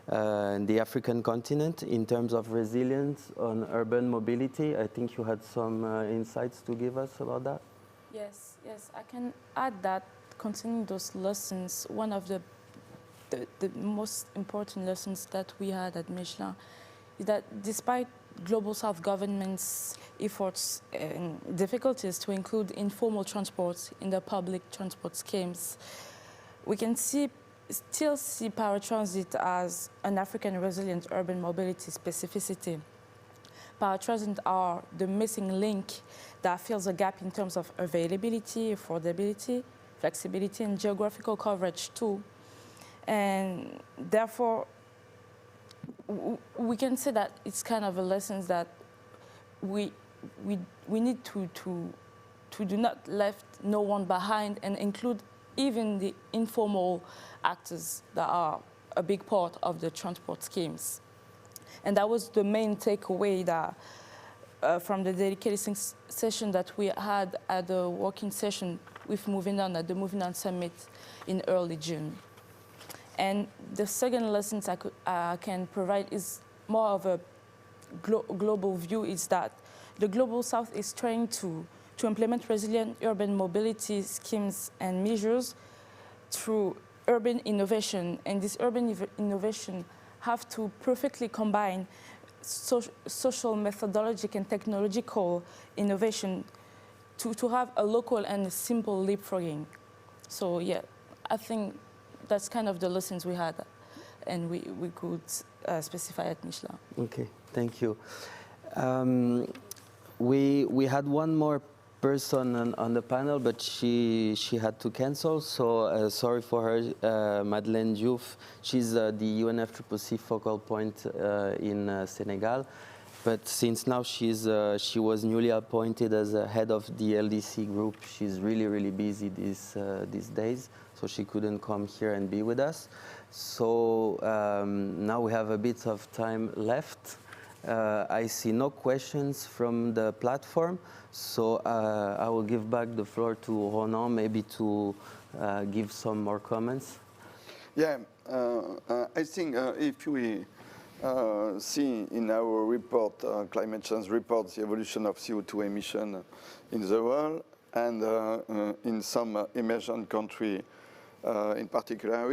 the African continent in terms of resilience on urban mobility. I think you had some insights to give us about that. Yes, I can add that. Concerning those lessons, one of the most important lessons that we had at Michelin is that despite Global South government's efforts and difficulties to include informal transport in the public transport schemes, we can still see paratransit as an African resilient urban mobility specificity. Paratransit are the missing link that fills a gap in terms of availability, affordability, flexibility, and geographical coverage too. And therefore, we can say that it's kind of a lesson that we need to do not left no one behind and include even the informal actors that are a big part of the transport schemes. And that was the main takeaway that from the dedicated session that we had at the working session with Moving On at the Moving On Summit in early June. And the second lesson I can provide is more of a global view, is that the Global South is trying to implement resilient urban mobility schemes and measures through urban innovation. And this urban innovation have to perfectly combine social, methodological, and technological innovation to have a local and simple leapfrogging. So yeah, I think that's kind of the lessons we had, and we could specify at Michelin. Okay, thank you. We had one more person on the panel, but she had to cancel, so sorry for her, Madeleine Diouf. She's the UNFCCC focal point in Senegal. But since now she was newly appointed as a head of the LDC group, she's really busy these days, so she couldn't come here and be with us. So now we have a bit of time left. I see no questions from the platform, so I will give back the floor to Ronan, maybe to give some more comments. Yeah, I think if we see in our report, climate change report, the evolution of CO2 emission in the world and in some emerging country in particular,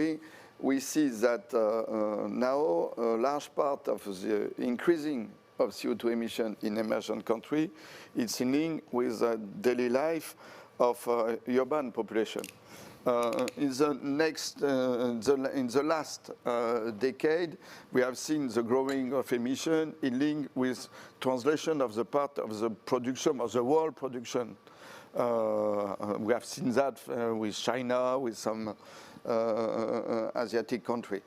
we see that now a large part of the increasing of CO2 emission in emerging country is in link with the daily life of urban population. In the last decade, we have seen the growing of emission in link with translation of the part of the production of the world production. We have seen that with China, with some Asiatic country.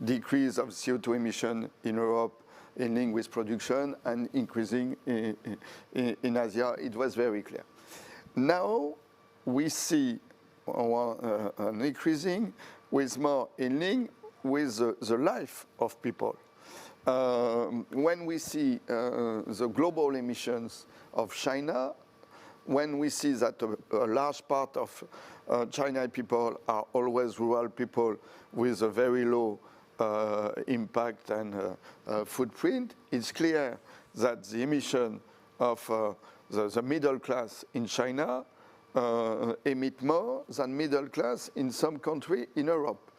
Decrease of CO2 emission in Europe in link with production and increasing in Asia. It was very clear. Now we see an increasing with more in link with the life of people. When we see the global emissions of China, when we see that a large part of China people are always rural people with a very low impact and footprint, it's clear that the emission of the middle class in China emit more than middle class in some country in Europe.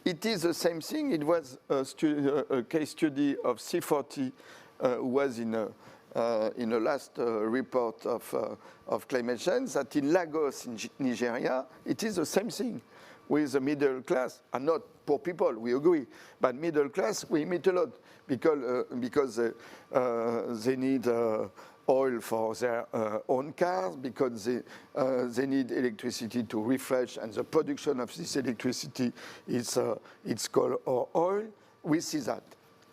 It is the same thing. It was a case study of C40 who was in the last report of climate change, that in Lagos, in Nigeria, it is the same thing with the middle class, and not poor people, we agree, but middle class, we emit a lot because they need oil for their own cars, because they need electricity to refresh, and the production of this electricity is it's coal or oil. We see that.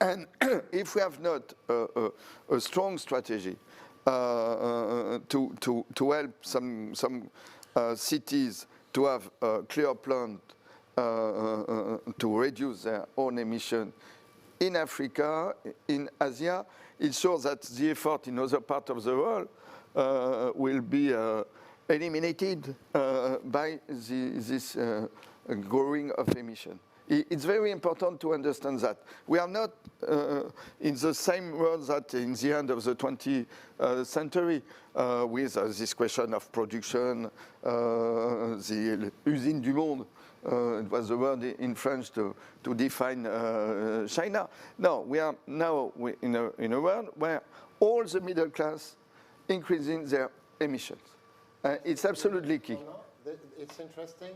And if we have not a strong strategy to help some cities to have a clear plan to reduce their own emission in Africa, in Asia, it shows that the effort in other parts of the world will be eliminated by this growing of emission. It's very important to understand that. We are not in the same world that in the end of the 20th century with this question of production, the usine du monde. It was the word in French to define China. No, we are now in a world where all the middle class increasing their emissions. It's absolutely key. It's interesting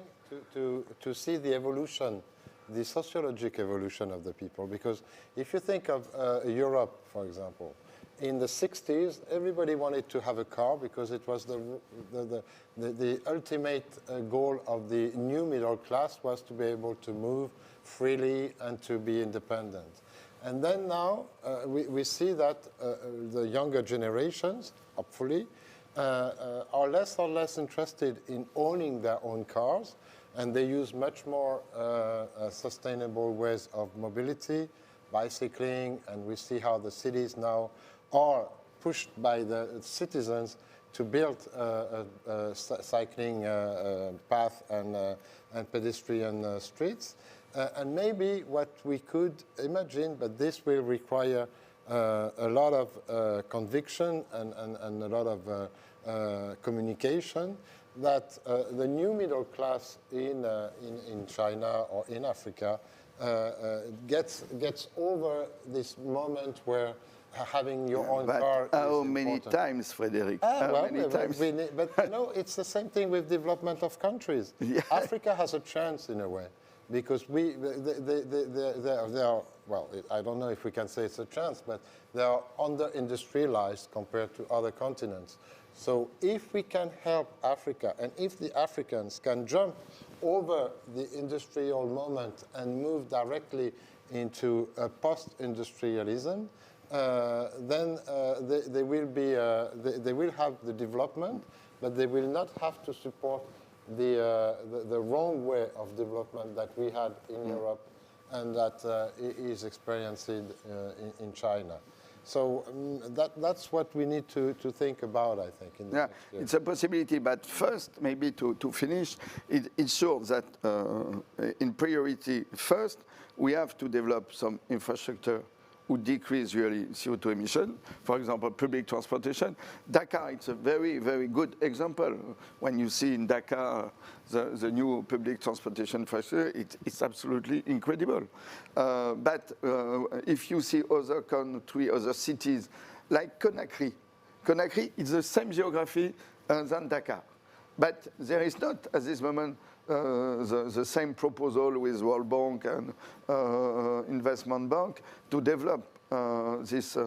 to see the evolution, the sociological evolution of the people, because if you think of Europe, for example, in the 60s, everybody wanted to have a car because it was the ultimate goal of the new middle class was to be able to move freely and to be independent. And then now we see that the younger generations, hopefully, are less and less interested in owning their own cars, and they use much more sustainable ways of mobility, bicycling, and we see how the cities now are pushed by the citizens to build a cycling path and pedestrian streets. And maybe what we could imagine, but this will require a lot of conviction and a lot of communication, that the new middle class in China or in Africa gets over this moment where having your own car is how important. many times, Frédéric? How many times? But you know, it's the same thing with development of countries. Yeah. Africa has a chance in a way, because they are, well, I don't know if we can say it's a chance, but they are under-industrialized compared to other continents. So if we can help Africa, and if the Africans can jump over the industrial moment and move directly into a post-industrialism, then they will have the development, but they will not have to support the wrong way of development that we had in Europe and that is experienced in China. So that's what we need to think about, I think. In the next year. It's a possibility, but first, maybe to finish, it shows that in priority, first, we have to develop some infrastructure who decrease really CO2 emission. For example, public transportation. Dakar, it's a very, very good example. When you see in Dakar the new public transportation infrastructure, it's absolutely incredible. But if you see other countries, other cities, like Conakry is the same geography than Dakar. But there is not, at this moment, the same proposal with World Bank and Investment Bank to develop this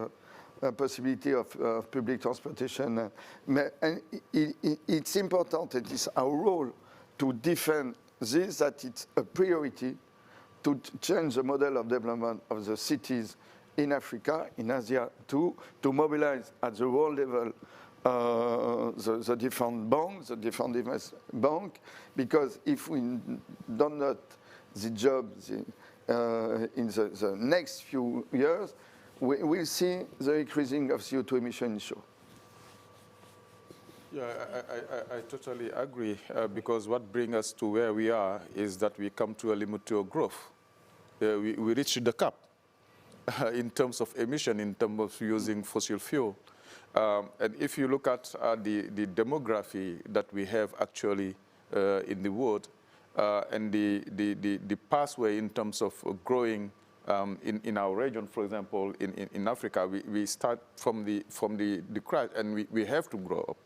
possibility of public transportation. And it's important, it is our role to defend this, that it's a priority to change the model of development of the cities in Africa, in Asia too, to mobilize at the world level the different banks, the different investment banks, because if we do not the job in the next few years, we will see the increasing of CO2 emissions. Yeah, I totally agree, because what brings us to where we are is that we come to a limit to growth. we reached the cap in terms of emission, in terms of using fossil fuel. And if you look at the demography that we have actually in the world, and the pathway in terms of growing in our region, for example, in Africa, we start from the crash, and we have to grow up.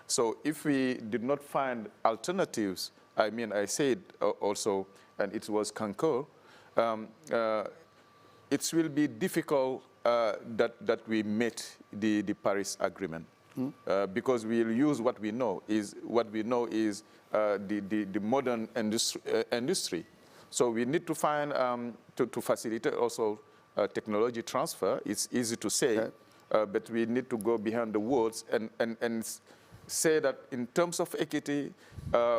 So if we did not find alternatives, I mean, I said also, and it was concur, it will be difficult that we meet the Paris Agreement, because we'll use what we know is the modern industry. So we need to find to facilitate also technology transfer. It's easy to say, but we need to go behind the words and say that in terms of equity,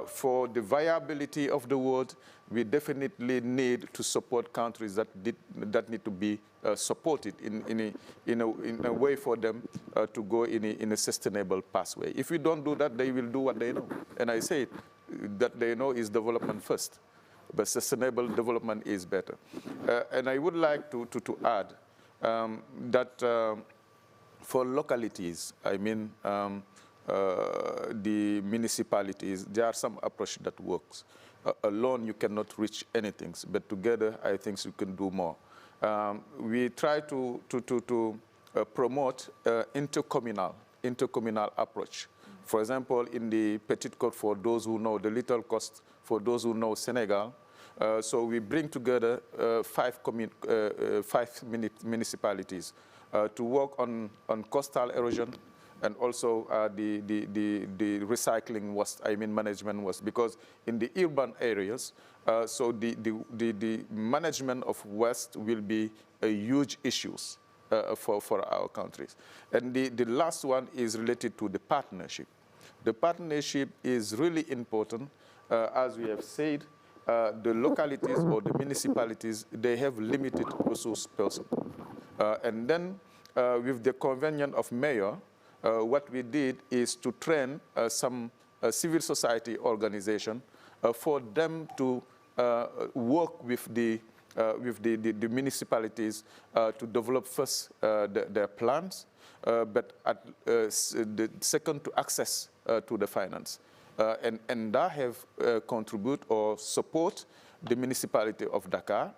for the viability of the world, we definitely need to support countries that need to be supported in a way for them to go in a sustainable pathway. If we don't do that, they will do what they know. And I say that they know is development first, but sustainable development is better. And I would like to add that for localities, I mean, the municipalities, there are some approach that works. Alone, you cannot reach anything, but together, I think you can do more. We try to promote intercommunal approach. For example, in the Petite Côte, for those who know the Little Coast, for those who know Senegal, so we bring together 5 municipalities to work on coastal erosion, and also the recycling waste, I mean management waste, because in the urban areas, so the management of waste will be a huge issue for our countries. And the last one is related to the partnership. The partnership is really important. As we have said, the localities or the municipalities, they have limited resource person. And then with the convention of mayor, what we did is to train some civil society organization for them to work with the municipalities to develop first their plans, but the second to access to the finance. And that have contribute or support the municipality of Dakar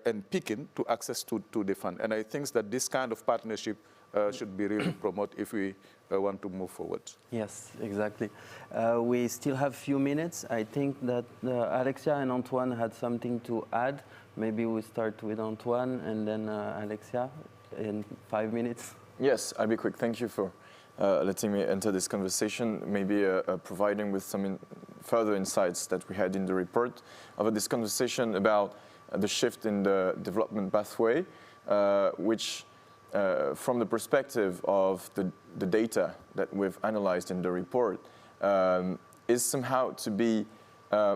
and Pikine to access to the fund. And I think that this kind of partnership should be really promoted if we want to move forward. Yes, exactly. We still have a few minutes. I think that Alexia and Antoine had something to add. Maybe we start with Antoine and then Alexia in 5 minutes. Yes, I'll be quick. Thank you for letting me enter this conversation, maybe providing with some further insights that we had in the report of this conversation about the shift in the development pathway, which from the perspective of the data that we've analyzed in the report, is somehow to be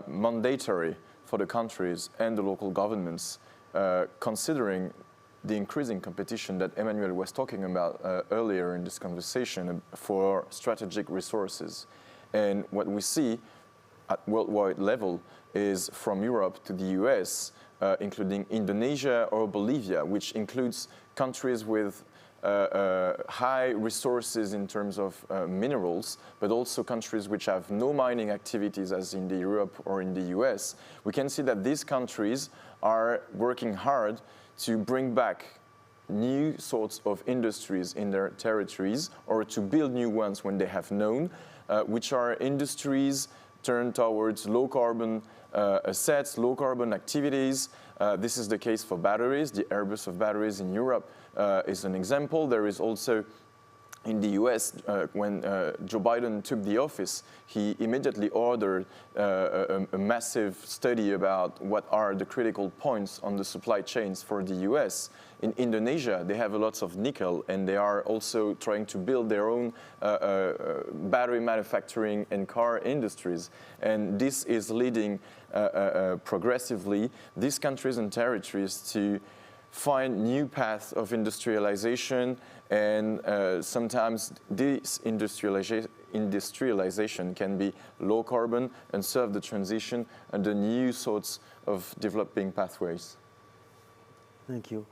mandatory for the countries and the local governments, considering the increasing competition that Emmanuel was talking about earlier in this conversation for strategic resources. And what we see at worldwide level is from Europe to the US, including Indonesia or Bolivia, which includes countries with high resources in terms of minerals, but also countries which have no mining activities as in the Europe or in the US. We can see that these countries are working hard to bring back new sorts of industries in their territories or to build new ones when they have known, which are industries turned towards low carbon assets, low carbon activities. This is the case for batteries. The Airbus of batteries in Europe is an example. There is also in the US, when Joe Biden took the office, he immediately ordered a massive study about what are the critical points on the supply chains for the US. In Indonesia, they have a lot of nickel, and they are also trying to build their own battery manufacturing and car industries. And this is leading progressively these countries and territories to find new paths of industrialization, and sometimes this industrialization can be low carbon and serve the transition and the new sorts of developing pathways. Thank you.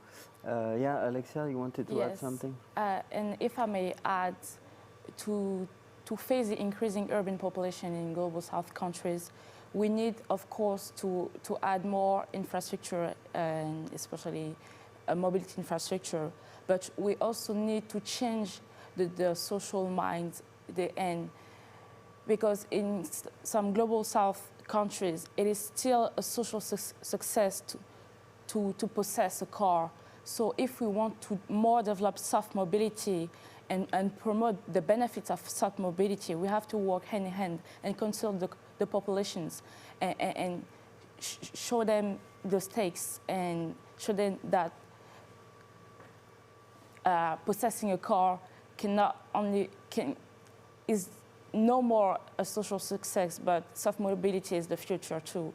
Yeah, Alexia, you wanted to add something? And if I may add, to face the increasing urban population in Global South countries, we need, of course, to add more infrastructure, and especially mobility infrastructure. But we also need to change the social mind, because in some Global South countries, it is still a social success to possess a car. So if we want to more develop soft mobility and promote the benefits of soft mobility, we have to work hand in hand and consult the populations and show them the stakes and show them that possessing a car is no more a social success, but soft mobility is the future too.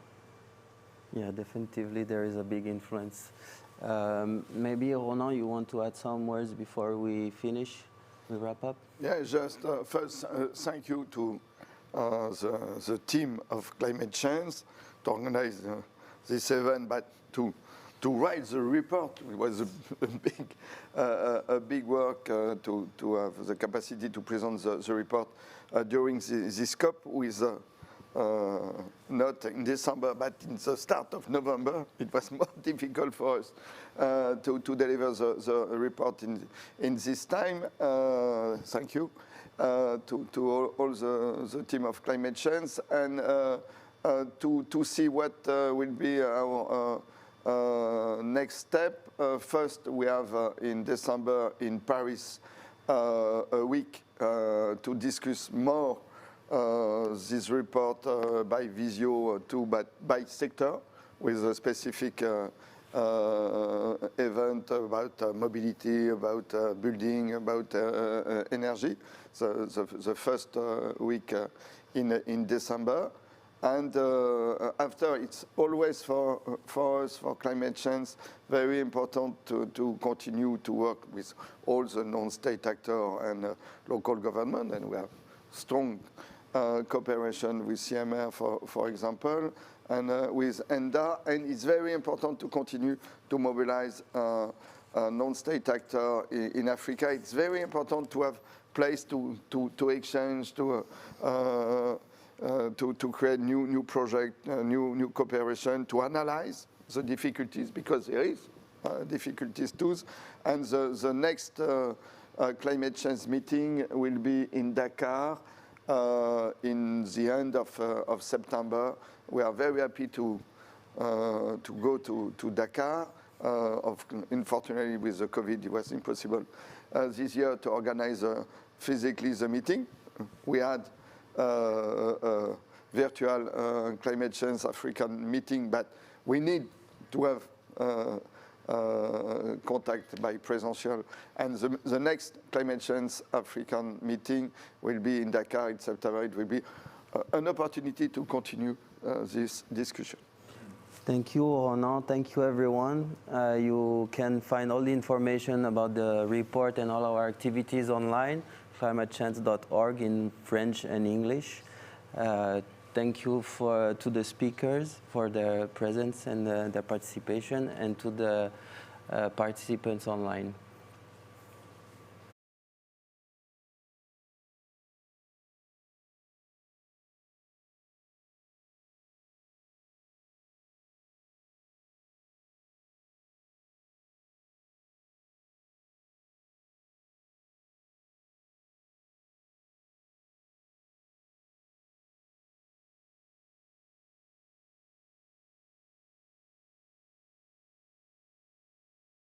Yeah, definitively there is a big influence. Maybe Ronan, you want to add some words before we finish, we wrap up? Yeah, just first thank you to the team of climate change to organize this event, but to write the report. It was a big work to have the capacity to present the report during this COP with not in December, but in the start of November. It was more difficult for us to deliver the report in this time. Thank you to all the team of climate change, and to see what will be our next step. First, we have in December in Paris a week to discuss more this report by Visio too, but by sector, with a specific event about mobility, about building, about energy. The first week in December. And after, it's always for us, for climate change, very important to continue to work with all the non-state actors and local government, and we have strong cooperation with CEMR, for example, and with ENDA. And it's very important to continue to mobilize non-state actors in Africa. It's very important to have place to exchange, to create new project, new cooperation, to analyze the difficulties, because there is difficulties too. And the next climate change meeting will be in Dakar in the end of September. We are very happy to go to Dakar. Unfortunately, with the COVID, it was impossible this year to organize physically the meeting. We had a virtual climate change African meeting, but we need to have contact by presential. And the next climate change African meeting will be in Dakar in September. It will be an opportunity to continue this discussion. Thank you, Ronan. Thank you, everyone. You can find all the information about the report and all our activities online, climatechange.org in French and English. Thank you to the speakers for their presence and their participation, and to the participants online.